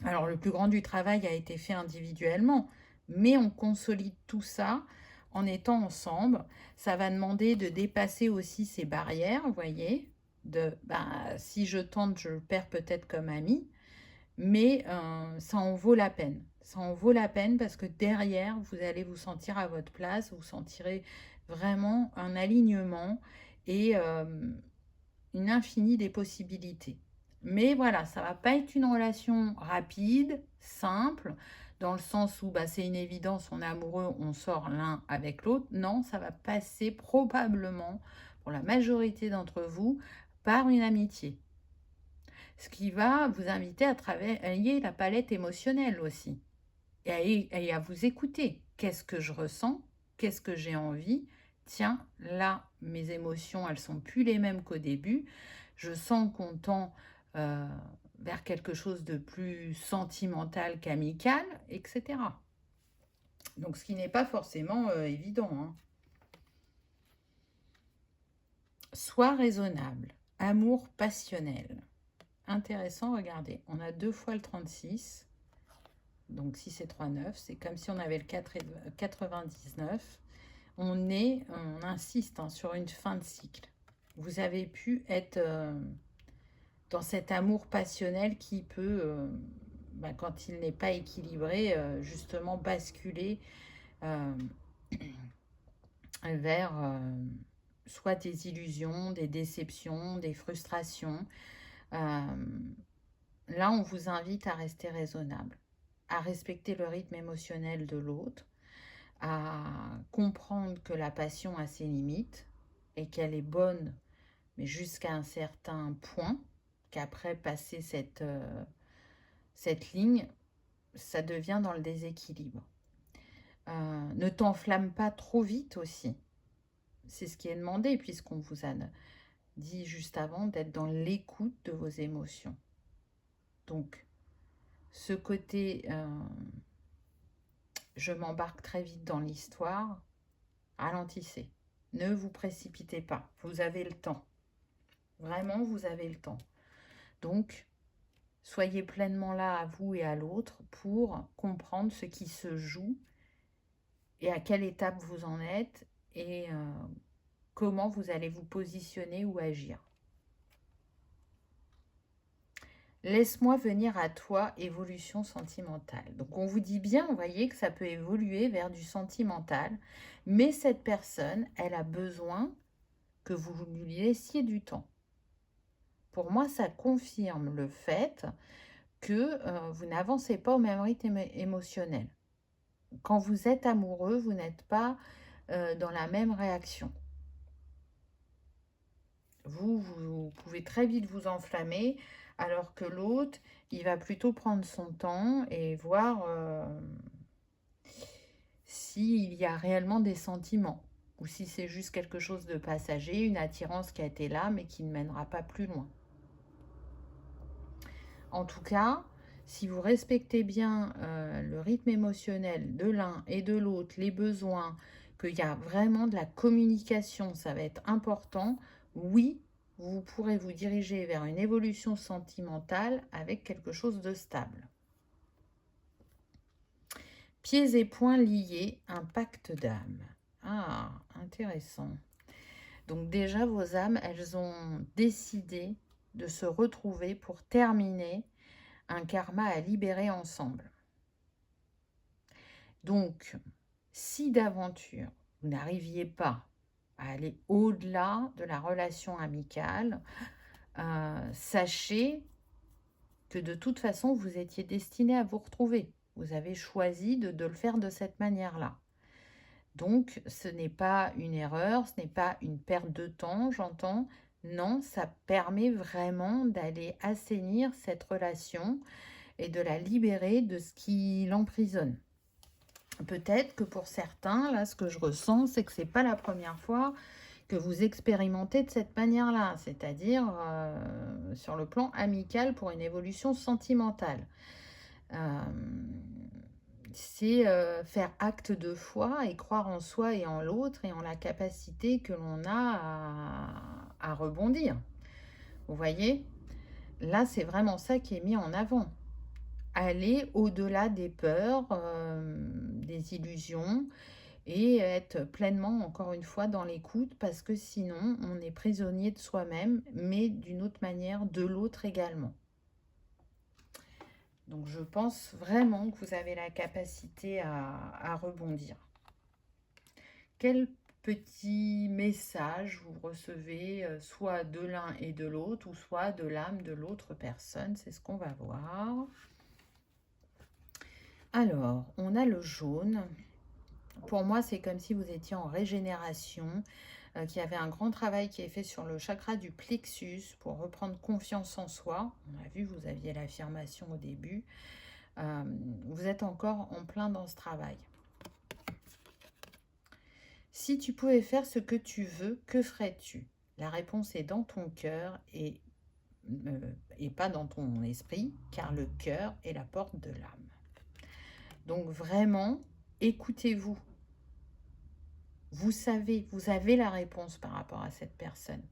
Speaker 1: Alors, le plus grand du travail a été fait individuellement, mais on consolide tout ça en étant ensemble. Ça va demander de dépasser aussi ces barrières, vous voyez, si je tente, je le perds peut-être comme ami, mais ça en vaut la peine. Ça en vaut la peine parce que derrière, vous allez vous sentir à votre place, vous sentirez vraiment un alignement et une infinie des possibilités. Mais voilà, ça va pas être une relation rapide, simple, dans le sens où bah, c'est une évidence, on est amoureux, on sort l'un avec l'autre. Non, ça va passer probablement, pour la majorité d'entre vous, par une amitié. Ce qui va vous inviter à travailler la palette émotionnelle aussi. Et à vous écouter. Qu'est-ce que je ressens? Qu'est-ce que j'ai envie? Tiens, là, mes émotions, elles sont plus les mêmes qu'au début. Je sens qu'on tend euh, vers quelque chose de plus sentimental qu'amical, etc. Donc, ce qui n'est pas forcément évident, hein. Sois raisonnable. Amour passionnel. Intéressant, regardez. On a 2 fois le 36. Donc 6 et 3, 9. C'est comme si on avait le 4 et 99. On insiste hein, sur une fin de cycle. Vous avez pu être dans cet amour passionnel qui peut, quand il n'est pas équilibré, justement basculer euh, vers soit des illusions, des déceptions, des frustrations. Euh, Là, on vous invite à rester raisonnable, à respecter le rythme émotionnel de l'autre, à comprendre que la passion a ses limites et qu'elle est bonne, mais jusqu'à un certain point, qu'après passer cette ligne, ça devient dans le déséquilibre. Ne t'enflamme pas trop vite aussi. C'est ce qui est demandé, puisqu'on vous a dit juste avant d'être dans l'écoute de vos émotions. Donc, ce côté je m'embarque très vite dans l'histoire, ralentissez. Ne vous précipitez pas. Vous avez le temps. Vraiment, vous avez le temps. Donc, soyez pleinement là à vous et à l'autre pour comprendre ce qui se joue et à quelle étape vous en êtes et comment vous allez vous positionner ou agir. Laisse-moi venir à toi, évolution sentimentale. Donc on vous dit bien, vous voyez que ça peut évoluer vers du sentimental, mais cette personne, elle a besoin que vous lui laissiez du temps. Pour moi, ça confirme le fait que vous n'avancez pas au même rythme émotionnel. Quand vous êtes amoureux, vous n'êtes pas dans la même réaction. Vous pouvez très vite vous enflammer, alors que l'autre, il va plutôt prendre son temps et voir s'il y a réellement des sentiments, ou si c'est juste quelque chose de passager, une attirance qui a été là, mais qui ne mènera pas plus loin. En tout cas, si vous respectez bien le rythme émotionnel de l'un et de l'autre, les besoins, qu'il y a vraiment de la communication, ça va être important, oui, vous pourrez vous diriger vers une évolution sentimentale avec quelque chose de stable. Pieds et poings liés, un pacte d'âme. Ah, intéressant. Donc déjà, vos âmes, elles ont décidé de se retrouver pour terminer un karma à libérer ensemble. Donc, si d'aventure, vous n'arriviez pas à aller au-delà de la relation amicale, sachez que de toute façon, vous étiez destiné à vous retrouver. Vous avez choisi de le faire de cette manière-là. Donc, ce n'est pas une erreur, ce n'est pas une perte de temps, j'entends. Non, ça permet vraiment d'aller assainir cette relation et de la libérer de ce qui l'emprisonne. Peut-être que pour certains, là, ce que je ressens, c'est que ce n'est pas la première fois que vous expérimentez de cette manière-là, c'est-à-dire sur le plan amical pour une évolution sentimentale. C'est faire acte de foi et croire en soi et en l'autre et en la capacité que l'on a à rebondir. Vous voyez? Là, c'est vraiment ça qui est mis en avant. Aller au-delà des peurs, des illusions et être pleinement, encore une fois, dans l'écoute parce que sinon, on est prisonnier de soi-même, mais d'une autre manière, de l'autre également. Donc, je pense vraiment que vous avez la capacité à rebondir. Quelle petit message vous recevez soit de l'un et de l'autre, ou soit de l'âme de l'autre personne. C'est ce qu'on va voir. Alors, on a le jaune. Pour moi, c'est comme si vous étiez en régénération, qu'il y avait un grand travail qui est fait sur le chakra du plexus pour reprendre confiance en soi. On a vu, vous aviez l'affirmation au début. Vous êtes encore en plein dans ce travail. Si tu pouvais faire ce que tu veux, que ferais-tu? La réponse est dans ton cœur et pas dans ton esprit, car le cœur est la porte de l'âme. Donc vraiment, écoutez-vous. Vous savez, vous avez la réponse par rapport à cette personne.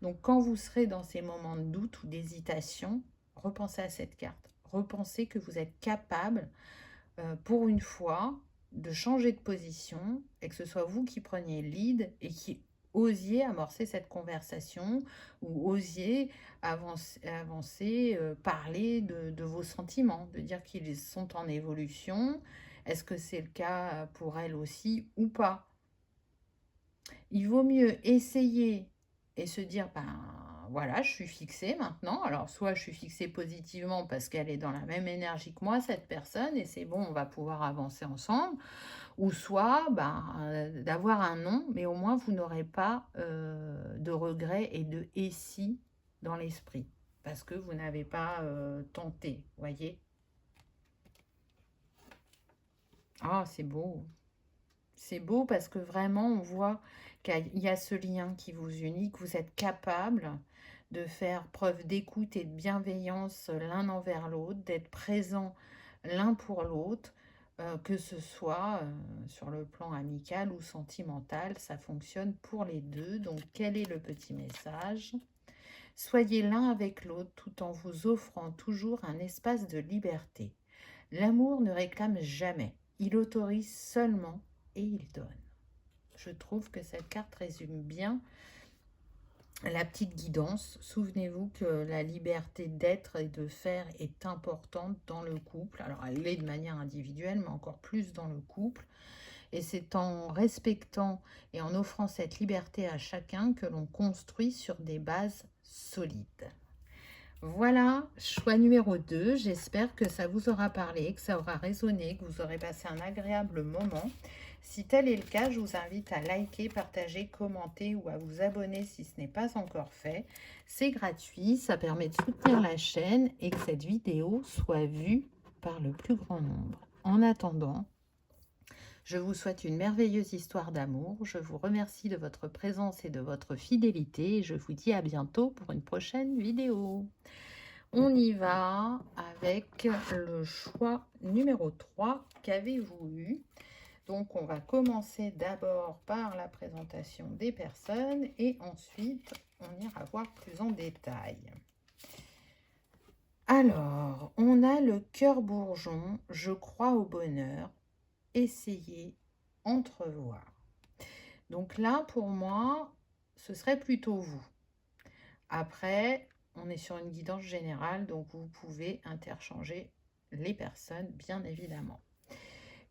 Speaker 1: Donc quand vous serez dans ces moments de doute ou d'hésitation, repensez à cette carte. Repensez que vous êtes capable, pour une fois, de changer de position et que ce soit vous qui preniez le lead et qui osiez amorcer cette conversation ou osiez avancer, parler de vos sentiments, de dire qu'ils sont en évolution. Est-ce que c'est le cas pour elle aussi ou pas? Il vaut mieux essayer et se dire, ben voilà, je suis fixée maintenant. Alors, soit je suis fixée positivement parce qu'elle est dans la même énergie que moi, cette personne, et c'est bon, on va pouvoir avancer ensemble. Ou soit d'avoir un non, mais au moins vous n'aurez pas de regrets et de « et si » dans l'esprit. Parce que vous n'avez pas tenté, voyez. Ah, c'est beau. C'est beau parce que vraiment, on voit qu'il y a ce lien qui vous unit, que vous êtes capable de faire preuve d'écoute et de bienveillance l'un envers l'autre, d'être présent l'un pour l'autre, que ce soit sur le plan amical ou sentimental, ça fonctionne pour les deux. Donc, quel est le petit message? Soyez l'un avec l'autre tout en vous offrant toujours un espace de liberté. L'amour ne réclame jamais, il autorise seulement et il donne. Je trouve que cette carte résume bien la petite guidance. Souvenez-vous que la liberté d'être et de faire est importante dans le couple. Alors, elle l'est de manière individuelle, mais encore plus dans le couple. Et c'est en respectant et en offrant cette liberté à chacun que l'on construit sur des bases solides. Voilà, choix numéro 2. J'espère que ça vous aura parlé, que ça aura résonné, que vous aurez passé un agréable moment. Si tel est le cas, je vous invite à liker, partager, commenter ou à vous abonner si ce n'est pas encore fait. C'est gratuit, ça permet de soutenir la chaîne et que cette vidéo soit vue par le plus grand nombre. En attendant, je vous souhaite une merveilleuse histoire d'amour. Je vous remercie de votre présence et de votre fidélité. Et je vous dis à bientôt pour une prochaine vidéo. On y va avec le choix numéro 3. Qu'avez-vous eu? Donc, on va commencer d'abord par la présentation des personnes et ensuite, on ira voir plus en détail. Alors, on a le cœur bourgeon. Je crois au bonheur. Essayez, entrevoir. Donc là, pour moi, ce serait plutôt vous. Après, on est sur une guidance générale, donc vous pouvez interchanger les personnes, bien évidemment.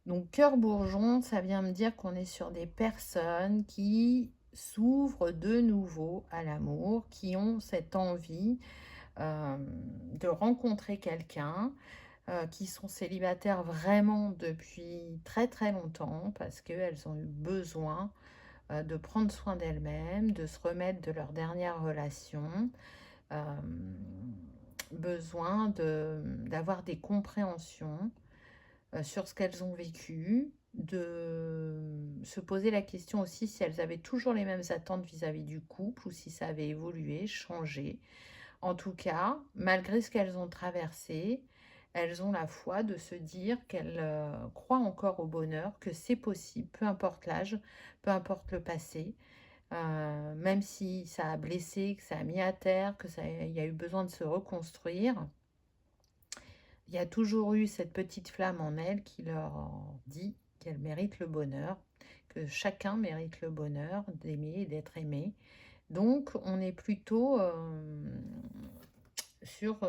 Speaker 1: Donc, cœur bourgeon, ça vient me dire qu'on est sur des personnes qui s'ouvrent de nouveau à l'amour, qui ont cette envie de rencontrer quelqu'un, qui sont célibataires vraiment depuis très très longtemps parce qu'elles ont eu besoin de prendre soin d'elles-mêmes, de se remettre de leur dernière relation, besoin d'avoir des compréhensions sur ce qu'elles ont vécu, de se poser la question aussi si elles avaient toujours les mêmes attentes vis-à-vis du couple ou si ça avait évolué, changé. En tout cas, malgré ce qu'elles ont traversé, elles ont la foi de se dire qu'elles croient encore au bonheur, que c'est possible, peu importe l'âge, peu importe le passé, même si ça a blessé, que ça a mis à terre, il y a eu besoin de se reconstruire. Il y a toujours eu cette petite flamme en elles qui leur dit qu'elles méritent le bonheur, que chacun mérite le bonheur d'aimer et d'être aimé. Donc, on est plutôt sur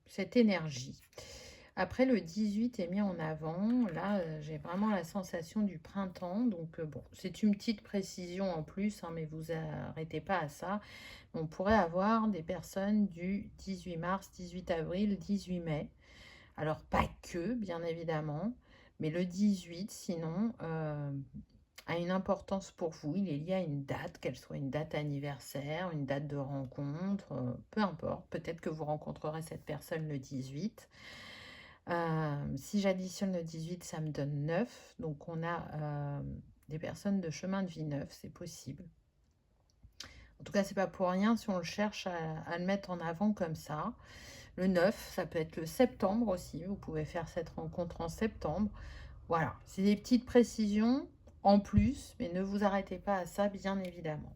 Speaker 1: cette énergie. Après, le 18 est mis en avant. Là, j'ai vraiment la sensation du printemps. Donc, bon, c'est une petite précision en plus, hein, mais vous arrêtez pas à ça. On pourrait avoir des personnes du 18 mars, 18 avril, 18 mai. Alors, pas que, bien évidemment, mais le 18, sinon, a une importance pour vous. Il est lié à une date, qu'elle soit une date anniversaire, une date de rencontre, peu importe. Peut-être que vous rencontrerez cette personne le 18. Si j'additionne le 18, ça me donne 9. Donc, on a des personnes de chemin de vie 9, c'est possible. En tout cas, c'est pas pour rien si on le cherche à le mettre en avant comme ça. Le 9, ça peut être le septembre aussi. Vous pouvez faire cette rencontre en septembre. Voilà, c'est des petites précisions en plus, mais ne vous arrêtez pas à ça, bien évidemment.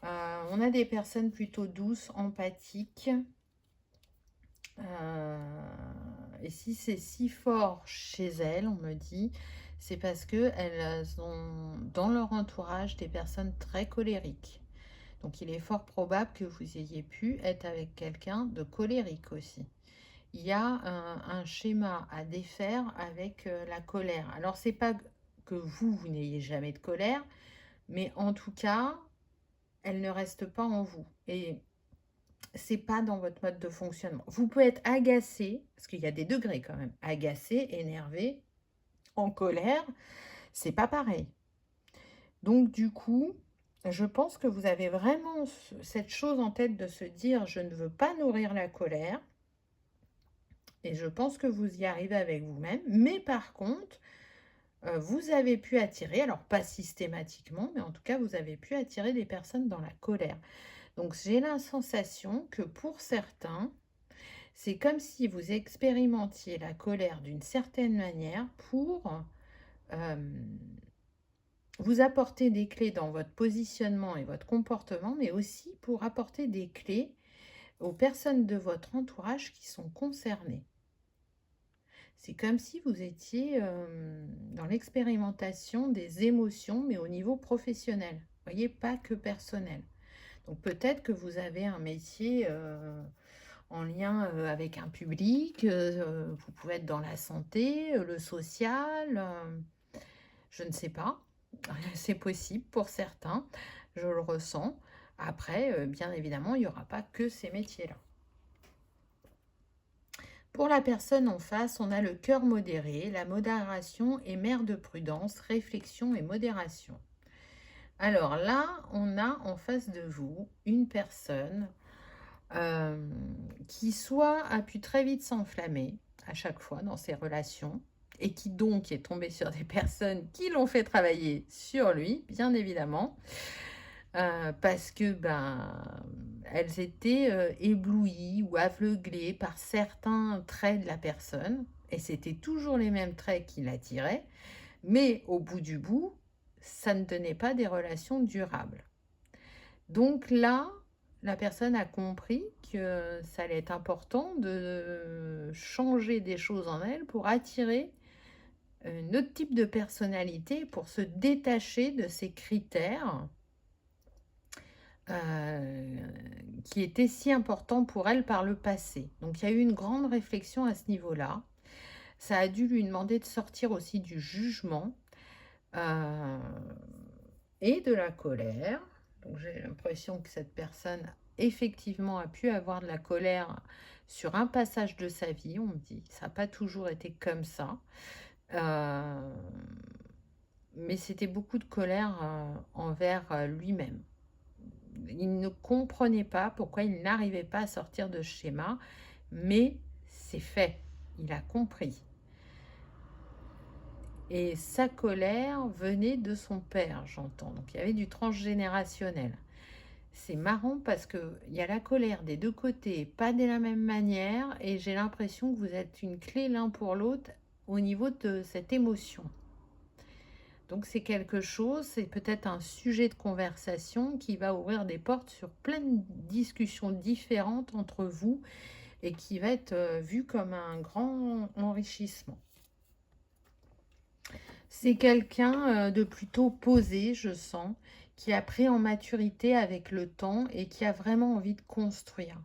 Speaker 1: On a des personnes plutôt douces, empathiques. Et si c'est si fort chez elles, on me dit, c'est parce qu'elles ont dans leur entourage des personnes très colériques. Donc il est fort probable que vous ayez pu être avec quelqu'un de colérique aussi. Il y a un schéma à défaire avec la colère. Alors c'est pas que vous n'ayez jamais de colère, mais en tout cas, elle ne reste pas en vous. Et c'est pas dans votre mode de fonctionnement. Vous pouvez être agacé, parce qu'il y a des degrés quand même, agacé, énervé, en colère, c'est pas pareil. Donc du coup, je pense que vous avez vraiment cette chose en tête de se dire je ne veux pas nourrir la colère. Et je pense que vous y arrivez avec vous-même. Mais par contre, vous avez pu attirer, alors pas systématiquement, mais en tout cas, vous avez pu attirer des personnes dans la colère. Donc j'ai la sensation que pour certains, c'est comme si vous expérimentiez la colère d'une certaine manière pour vous apporter des clés dans votre positionnement et votre comportement, mais aussi pour apporter des clés aux personnes de votre entourage qui sont concernées. C'est comme si vous étiez dans l'expérimentation des émotions, mais au niveau professionnel. Vous voyez, pas que personnel. Donc peut-être que vous avez un métier en lien avec un public, vous pouvez être dans la santé, le social, je ne sais pas. C'est possible pour certains, je le ressens. Après, bien évidemment, il n'y aura pas que ces métiers-là. Pour la personne en face, on a le cœur modéré, la modération est mère de prudence, réflexion et modération. Alors là, on a en face de vous une personne qui soit a pu très vite s'enflammer à chaque fois dans ses relations et qui donc est tombé sur des personnes qui l'ont fait travailler sur lui, bien évidemment, parce que elles étaient éblouies ou aveuglées par certains traits de la personne et c'était toujours les mêmes traits qui l'attiraient, mais au bout du bout, ça ne donnait pas des relations durables. Donc là, la personne a compris que ça allait être important de changer des choses en elle pour attirer un autre type de personnalité, pour se détacher de ces critères qui étaient si importants pour elle par le passé. Donc il y a eu une grande réflexion à ce niveau-là. Ça a dû lui demander de sortir aussi du jugement et de la colère. Donc j'ai l'impression que cette personne effectivement a pu avoir de la colère sur un passage de sa vie. On me dit, ça n'a pas toujours été comme ça. Mais c'était beaucoup de colère envers lui-même. Il ne comprenait pas pourquoi il n'arrivait pas à sortir de ce schéma, mais c'est fait, il a compris. Et sa colère venait de son père, j'entends. Donc il y avait du transgénérationnel. C'est marrant parce qu'il y a la colère des deux côtés, pas de la même manière, et j'ai l'impression que vous êtes une clé l'un pour l'autre au niveau de cette émotion. Donc c'est quelque chose, c'est peut-être un sujet de conversation qui va ouvrir des portes sur plein de discussions différentes entre vous et qui va être vu comme un grand enrichissement. C'est quelqu'un de plutôt posé, je sens, qui a pris en maturité avec le temps et qui a vraiment envie de construire.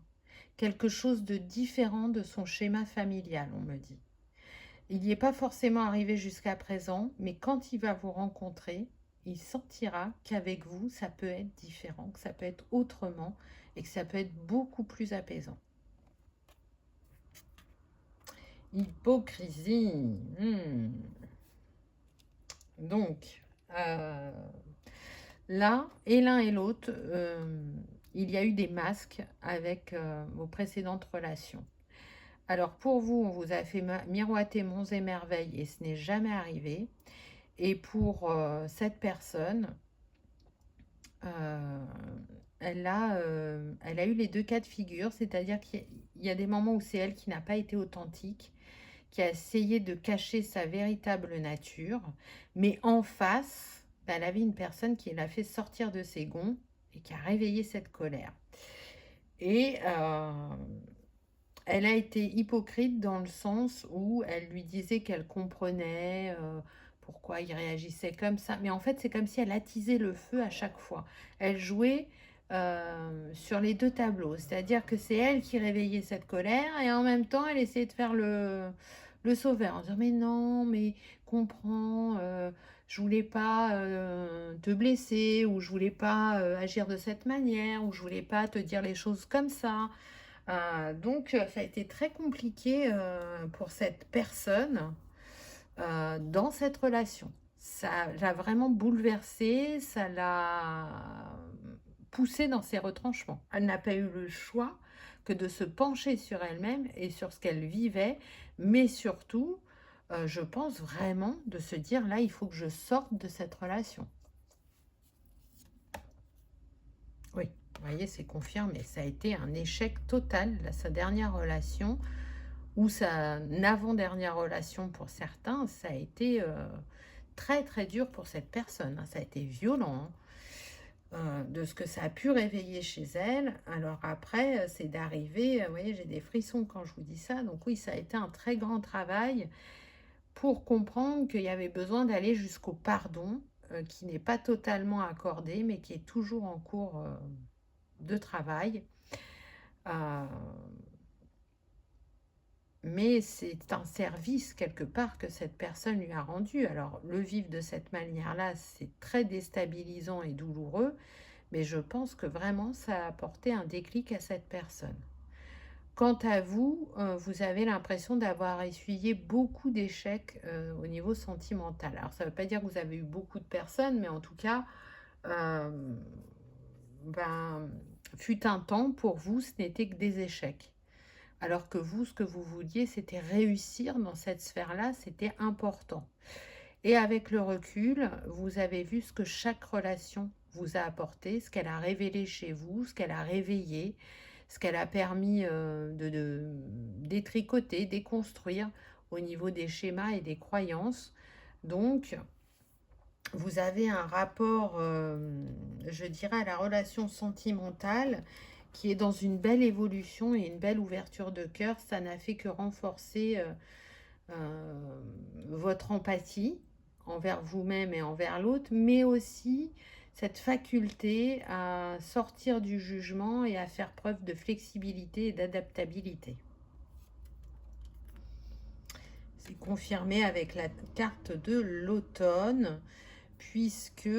Speaker 1: quelque chose de différent de son schéma familial, on me dit. Il n'y est pas forcément arrivé jusqu'à présent, mais quand il va vous rencontrer, il sentira qu'avec vous, ça peut être différent, que ça peut être autrement et que ça peut être beaucoup plus apaisant. Hypocrisie. Donc, là, et l'un et l'autre, il y a eu des masques avec vos précédentes relations. Alors pour vous, on vous a fait miroiter monts et merveilles et ce n'est jamais arrivé. Et pour cette personne, elle a eu les deux cas de figure, c'est-à-dire qu'il y a des moments où c'est elle qui n'a pas été authentique, qui a essayé de cacher sa véritable nature, mais en face, elle avait une personne qui l'a fait sortir de ses gonds et qui a réveillé cette colère. Et elle a été hypocrite dans le sens où elle lui disait qu'elle comprenait pourquoi il réagissait comme ça. Mais en fait, c'est comme si elle attisait le feu à chaque fois. Elle jouait sur les deux tableaux. C'est-à-dire que c'est elle qui réveillait cette colère et en même temps, elle essayait de faire le sauveur en disant mais non, mais comprends, je voulais pas te blesser ou je voulais pas agir de cette manière ou je voulais pas te dire les choses comme ça. Donc, ça a été très compliqué pour cette personne dans cette relation. Ça l'a vraiment bouleversée, ça l'a poussée dans ses retranchements. Elle n'a pas eu le choix que de se pencher sur elle-même et sur ce qu'elle vivait, mais surtout, je pense vraiment de se dire, là, il faut que je sorte de cette relation. Oui, vous voyez, c'est confirmé. Ça a été un échec total, là, sa dernière relation, ou sa avant-dernière relation pour certains, ça a été très très dur pour cette personne. Hein. Ça a été violent de ce que ça a pu réveiller chez elle. Alors après, c'est d'arriver, vous voyez, j'ai des frissons quand je vous dis ça. Donc oui, ça a été un très grand travail pour comprendre qu'il y avait besoin d'aller jusqu'au pardon, qui n'est pas totalement accordé, mais qui est toujours en cours de travail. Mais c'est un service quelque part que cette personne lui a rendu. Alors le vivre de cette manière-là, c'est très déstabilisant et douloureux, mais je pense que vraiment ça a apporté un déclic à cette personne. Quant à vous, vous avez l'impression d'avoir essuyé beaucoup d'échecs au niveau sentimental. Alors ça ne veut pas dire que vous avez eu beaucoup de personnes, mais en tout cas, fut un temps pour vous, ce n'était que des échecs. Alors que vous, ce que vous vouliez, c'était réussir dans cette sphère-là, c'était important. Et avec le recul, vous avez vu ce que chaque relation vous a apporté, ce qu'elle a révélé chez vous, ce qu'elle a réveillé, ce qu'elle a permis de détricoter, déconstruire au niveau des schémas et des croyances. Donc, vous avez un rapport, je dirais, à la relation sentimentale qui est dans une belle évolution et une belle ouverture de cœur. Ça n'a fait que renforcer votre empathie envers vous-même et envers l'autre, mais aussi cette faculté à sortir du jugement et à faire preuve de flexibilité et d'adaptabilité. C'est confirmé avec la carte de l'automne, puisque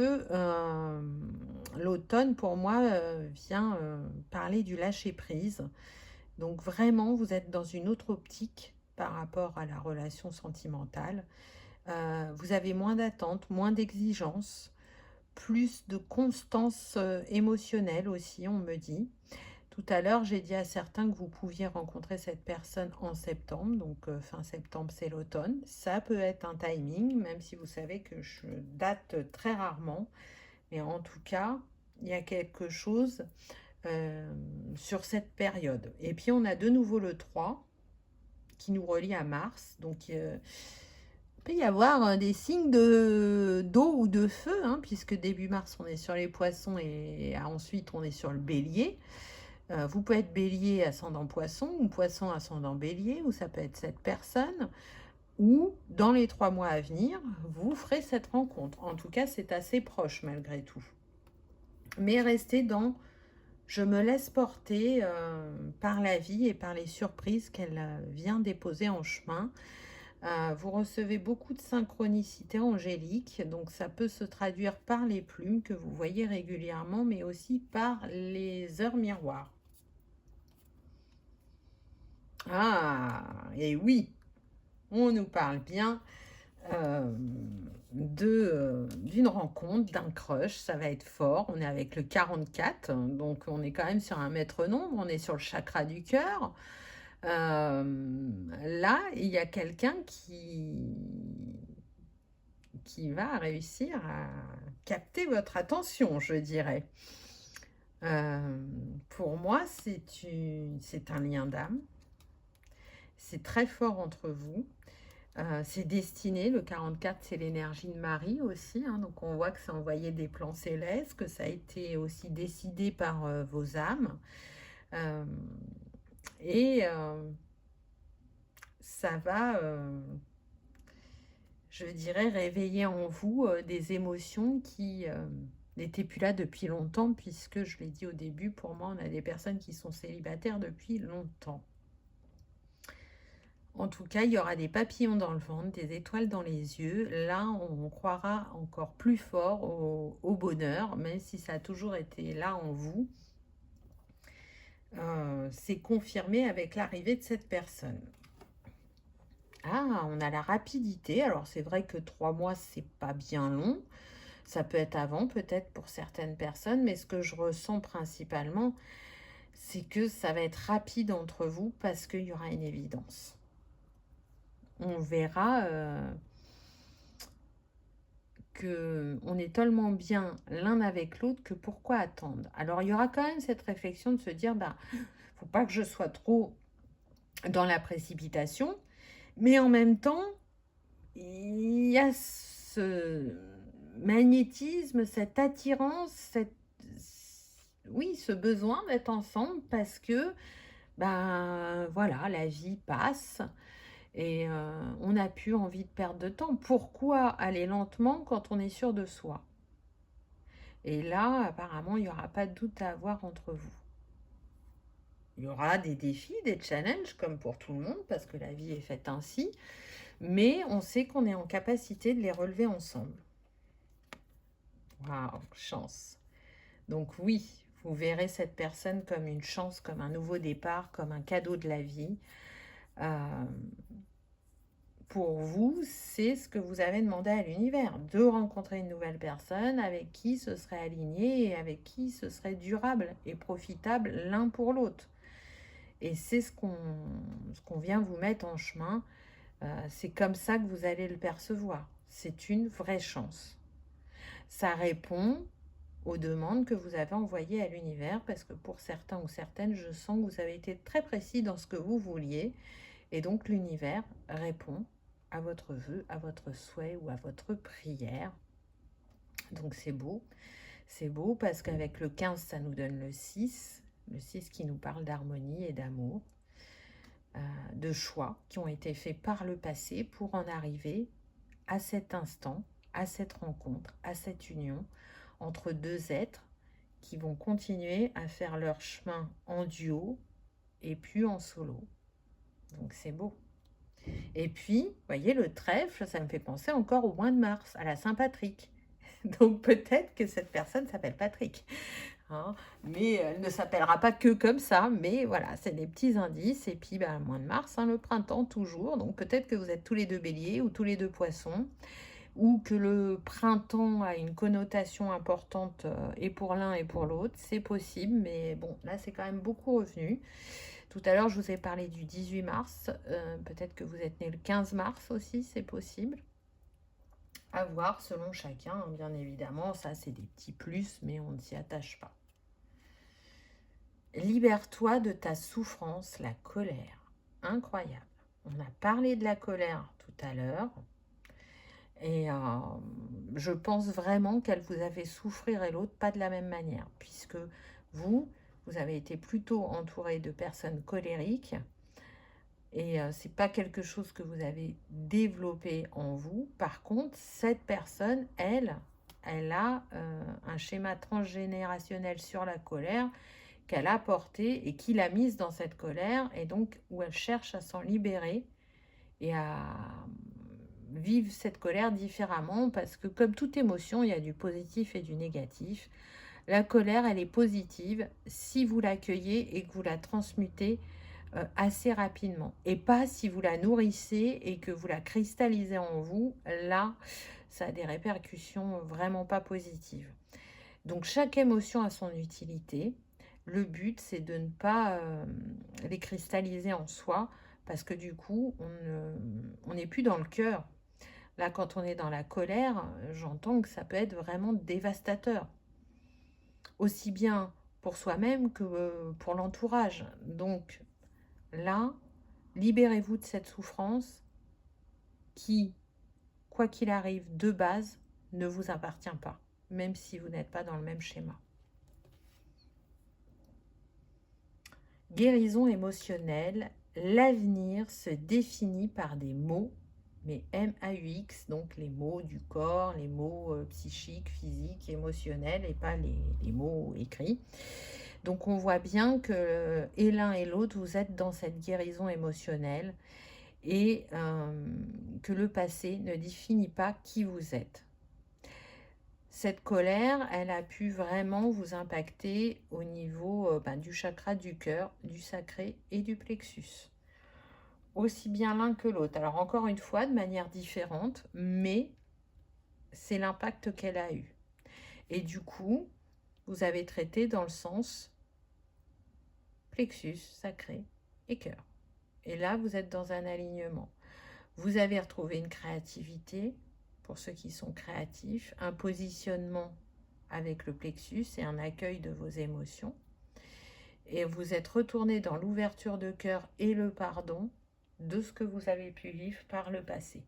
Speaker 1: l'automne, pour moi, vient parler du lâcher-prise. Donc vraiment, vous êtes dans une autre optique par rapport à la relation sentimentale. Vous avez moins d'attentes, moins d'exigences, plus de constance émotionnelle aussi, on me dit. Tout à l'heure, j'ai dit à certains que vous pouviez rencontrer cette personne en septembre, donc fin septembre, c'est l'automne. Ça peut être un timing, même si vous savez que je date très rarement. Mais en tout cas, il y a quelque chose sur cette période. Et puis, on a de nouveau le 3 qui nous relie à Mars. Donc, il peut y avoir des signes d'eau ou de feu, hein, puisque début mars, on est sur les poissons et ensuite, on est sur le bélier. Vous pouvez être bélier ascendant poisson ou poisson ascendant bélier, ou ça peut être cette personne, ou dans les 3 mois à venir, vous ferez cette rencontre. En tout cas, c'est assez proche malgré tout. Mais restez dans Je me laisse porter par la vie et par les surprises qu'elle vient déposer en chemin. Vous recevez beaucoup de synchronicité angélique, donc ça peut se traduire par les plumes que vous voyez régulièrement, mais aussi par les heures miroirs. Ah, et oui, on nous parle bien euh, d'une rencontre, d'un crush, ça va être fort. On est avec le 44, donc on est quand même sur un maître nombre, on est sur le chakra du cœur. Là, il y a quelqu'un qui va réussir à capter votre attention, je dirais. Pour moi, c'est un lien d'âme. C'est très fort entre vous. C'est destiné, le 44, c'est l'énergie de Marie aussi. Hein, donc on voit que ça envoyé des plans célestes, que ça a été aussi décidé par vos âmes. Euh, et ça va, je dirais, réveiller en vous des émotions qui n'étaient plus là depuis longtemps, puisque je l'ai dit au début, pour moi, on a des personnes qui sont célibataires depuis longtemps. En tout cas, il y aura des papillons dans le ventre, des étoiles dans les yeux. Là, on croira encore plus fort au bonheur, même si ça a toujours été là en vous. C'est confirmé avec l'arrivée de cette personne. Ah, on a la rapidité. Alors, c'est vrai que 3 mois, c'est pas bien long. Ça peut être avant, peut-être pour certaines personnes, mais ce que je ressens principalement, c'est que ça va être rapide entre vous parce qu'il y aura une évidence. On verra que on est tellement bien l'un avec l'autre que pourquoi attendre. Alors il y aura quand même cette réflexion de se dire, bah, faut pas que je sois trop dans la précipitation, mais en même temps, il y a ce magnétisme, cette attirance, oui, ce besoin d'être ensemble parce que, ben voilà, la vie passe et on n'a plus envie de perdre de temps. Pourquoi aller lentement quand on est sûr de soi? Et là, apparemment, il n'y aura pas de doute à avoir entre vous. Il y aura des défis, des challenges, comme pour tout le monde, parce que la vie est faite ainsi, mais on sait qu'on est en capacité de les relever ensemble. Waouh, chance. Donc oui, vous verrez cette personne comme une chance, comme un nouveau départ, comme un cadeau de la vie. Pour vous, c'est ce que vous avez demandé à l'univers, de rencontrer une nouvelle personne avec qui ce serait aligné et avec qui ce serait durable et profitable l'un pour l'autre. Et c'est ce qu'on vient vous mettre en chemin. C'est comme ça que vous allez le percevoir. C'est une vraie chance. Ça répond aux demandes que vous avez envoyées à l'univers, parce que pour certains ou certaines, je sens que vous avez été très précis dans ce que vous vouliez, et donc l'univers répond à votre vœu, à votre souhait ou à votre prière. Donc c'est beau parce qu'avec le 15, ça nous donne le 6 qui nous parle d'harmonie et d'amour, de choix qui ont été faits par le passé pour en arriver à cet instant, à cette rencontre, à cette union entre deux êtres qui vont continuer à faire leur chemin en duo et puis en solo. Donc c'est beau. Et puis, vous voyez, le trèfle, ça me fait penser encore au mois de mars, à la Saint-Patrick. Donc peut-être que cette personne s'appelle Patrick. Hein, mais elle ne s'appellera pas que comme ça. Mais voilà, c'est des petits indices. Et puis, le mois de mars, hein, le printemps toujours. Donc peut-être que vous êtes tous les deux béliers ou tous les deux poissons. Ou que le printemps a une connotation importante et pour l'un et pour l'autre. C'est possible, mais bon, là, c'est quand même beaucoup revenu. Tout à l'heure, je vous ai parlé du 18 mars. Peut-être que vous êtes né le 15 mars aussi, c'est possible. À voir selon chacun, hein, bien évidemment. Ça, c'est des petits plus, mais on ne s'y attache pas. Libère-toi de ta souffrance, la colère. Incroyable. On a parlé de la colère tout à l'heure. Et je pense vraiment qu'elle vous a fait souffrir et l'autre pas de la même manière, puisque vous avez été plutôt entouré de personnes colériques. Et c'est pas quelque chose que vous avez développé en vous. Par contre, cette personne, elle a un schéma transgénérationnel sur la colère qu'elle a portée et qui l'a mise dans cette colère, et donc où elle cherche à s'en libérer et à vivre cette colère différemment, parce que comme toute émotion, il y a du positif et du négatif. La colère, elle est positive si vous l'accueillez et que vous la transmutez assez rapidement, et pas si vous la nourrissez et que vous la cristallisez en vous. Là, ça a des répercussions vraiment pas positives. Donc chaque émotion a son utilité. Le but, c'est de ne pas les cristalliser en soi, parce que du coup, on n'est plus dans le cœur. Là, quand on est dans la colère, j'entends que ça peut être vraiment dévastateur, aussi bien pour soi-même que pour l'entourage. Donc là, libérez-vous de cette souffrance qui, quoi qu'il arrive, de base, ne vous appartient pas, même si vous n'êtes pas dans le même schéma. Guérison émotionnelle, l'avenir se définit par des mots, mais M-A-U-X, donc les mots du corps, les mots psychiques, physiques, émotionnels, et pas les mots écrits. Donc on voit bien que et l'un et l'autre, vous êtes dans cette guérison émotionnelle, et que le passé ne définit pas qui vous êtes. Cette colère, elle a pu vraiment vous impacter au niveau du chakra du cœur, du sacré et du plexus. Aussi bien l'un que l'autre. Alors encore une fois, de manière différente, mais c'est l'impact qu'elle a eu. Et du coup, vous avez traité dans le sens plexus, sacré et cœur. Et là, vous êtes dans un alignement. Vous avez retrouvé une créativité, pour ceux qui sont créatifs, un positionnement avec le plexus et un accueil de vos émotions. Et vous êtes retourné dans l'ouverture de cœur et le pardon de ce que vous avez pu vivre par le passé.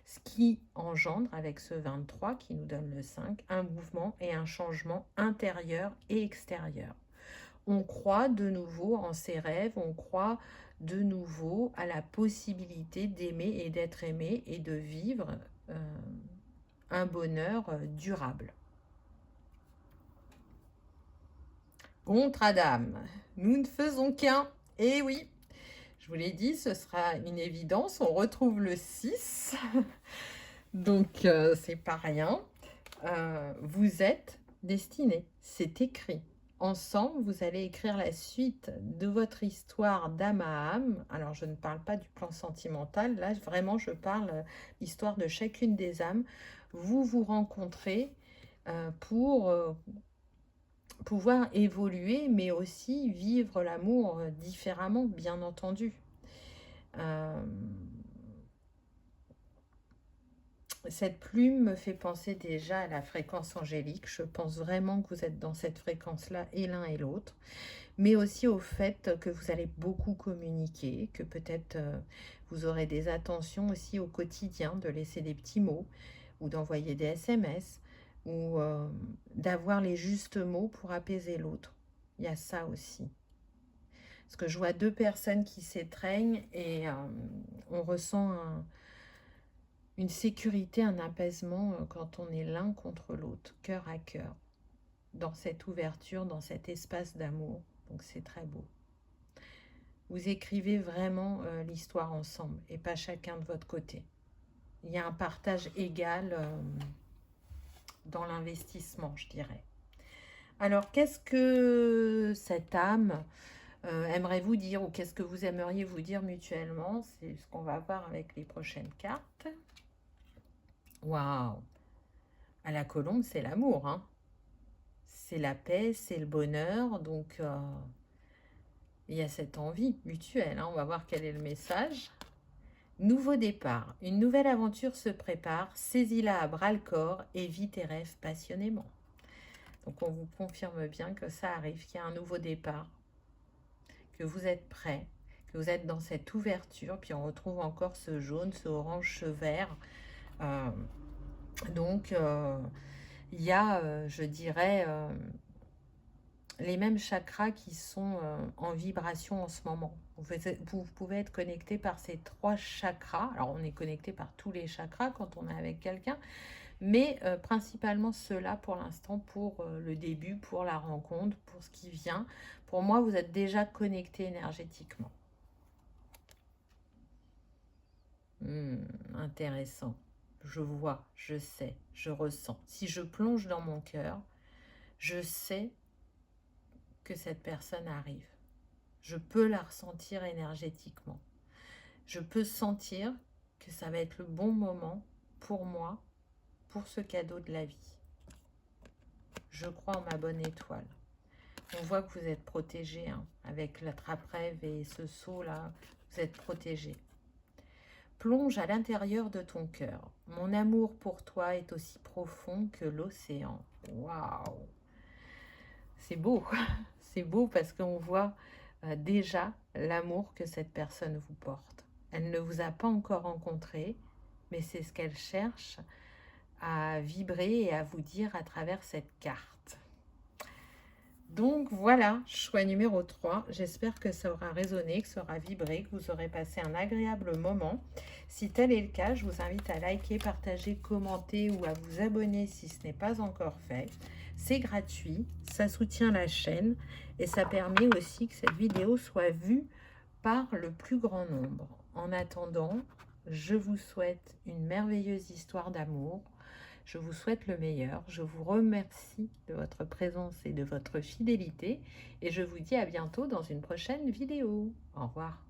Speaker 1: Ce qui engendre, avec ce 23 qui nous donne le 5, un mouvement et un changement intérieur et extérieur. On croit de nouveau en ses rêves, on croit de nouveau à la possibilité d'aimer et d'être aimé et de vivre un bonheur durable. Contre Adam, nous ne faisons qu'un. Et oui, je vous l'ai dit, ce sera une évidence. On retrouve le 6. Donc, c'est pas rien. Vous êtes destinés. C'est écrit. Ensemble, vous allez écrire la suite de votre histoire d'âme à âme. Alors, je ne parle pas du plan sentimental. Là, vraiment, je parle l'histoire de chacune des âmes. Vous vous rencontrez pour pouvoir évoluer, mais aussi vivre l'amour différemment, bien entendu. Cette plume me fait penser déjà à la fréquence angélique. Je pense vraiment que vous êtes dans cette fréquence-là, et l'un et l'autre. Mais aussi au fait que vous allez beaucoup communiquer, que peut-être vous aurez des attentions aussi au quotidien, de laisser des petits mots, ou d'envoyer des SMS, ou d'avoir les justes mots pour apaiser l'autre. Il y a ça aussi. Parce que je vois deux personnes qui s'étreignent, et on ressent une sécurité, un apaisement quand on est l'un contre l'autre, cœur à cœur, dans cette ouverture, dans cet espace d'amour. Donc c'est très beau. Vous écrivez vraiment l'histoire ensemble et pas chacun de votre côté. Il y a un partage égal dans l'investissement, je dirais. Alors, qu'est-ce que cette âme aimerait vous dire, ou qu'est-ce que vous aimeriez vous dire mutuellement? C'est ce qu'on va voir avec les prochaines cartes. Waouh! À la colombe, c'est l'amour, hein? C'est la paix, c'est le bonheur. Donc, il y a cette envie mutuelle, hein. On va voir quel est le message. Nouveau départ. Une nouvelle aventure se prépare. Saisis-la à bras-le-corps et vis tes rêves passionnément. Donc, on vous confirme bien que ça arrive, qu'il y a un nouveau départ, que vous êtes prêts, que vous êtes dans cette ouverture. Puis, on retrouve encore ce jaune, ce orange, ce vert. Donc, il y a, je dirais, les mêmes chakras qui sont en vibration en ce moment. Vous pouvez être connecté par ces 3 chakras. Alors, on est connecté par tous les chakras quand on est avec quelqu'un, Mais principalement cela pour l'instant, pour le début, pour la rencontre, pour ce qui vient. Pour moi, vous êtes déjà connecté énergétiquement. Intéressant. Je vois, je sais, je ressens. Si je plonge dans mon cœur, je sais que cette personne arrive. Je peux la ressentir énergétiquement. Je peux sentir que ça va être le bon moment pour moi, pour ce cadeau de la vie. Je crois en ma bonne étoile. On voit que vous êtes protégé, hein, avec la trappe-rêve et ce seau-là, vous êtes protégé. Plonge à l'intérieur de ton cœur. Mon amour pour toi est aussi profond que l'océan. Waouh! C'est beau, c'est beau parce qu'on voit déjà l'amour que cette personne vous porte. Elle ne vous a pas encore rencontré, mais c'est ce qu'elle cherche à vibrer et à vous dire à travers cette carte. Donc voilà, choix numéro 3. J'espère que ça aura résonné, que ça aura vibré, que vous aurez passé un agréable moment. Si tel est le cas, je vous invite à liker, partager, commenter ou à vous abonner si ce n'est pas encore fait. C'est gratuit, ça soutient la chaîne et ça permet aussi que cette vidéo soit vue par le plus grand nombre. En attendant, je vous souhaite une merveilleuse histoire d'amour. Je vous souhaite le meilleur. Je vous remercie de votre présence et de votre fidélité. Et je vous dis à bientôt dans une prochaine vidéo. Au revoir.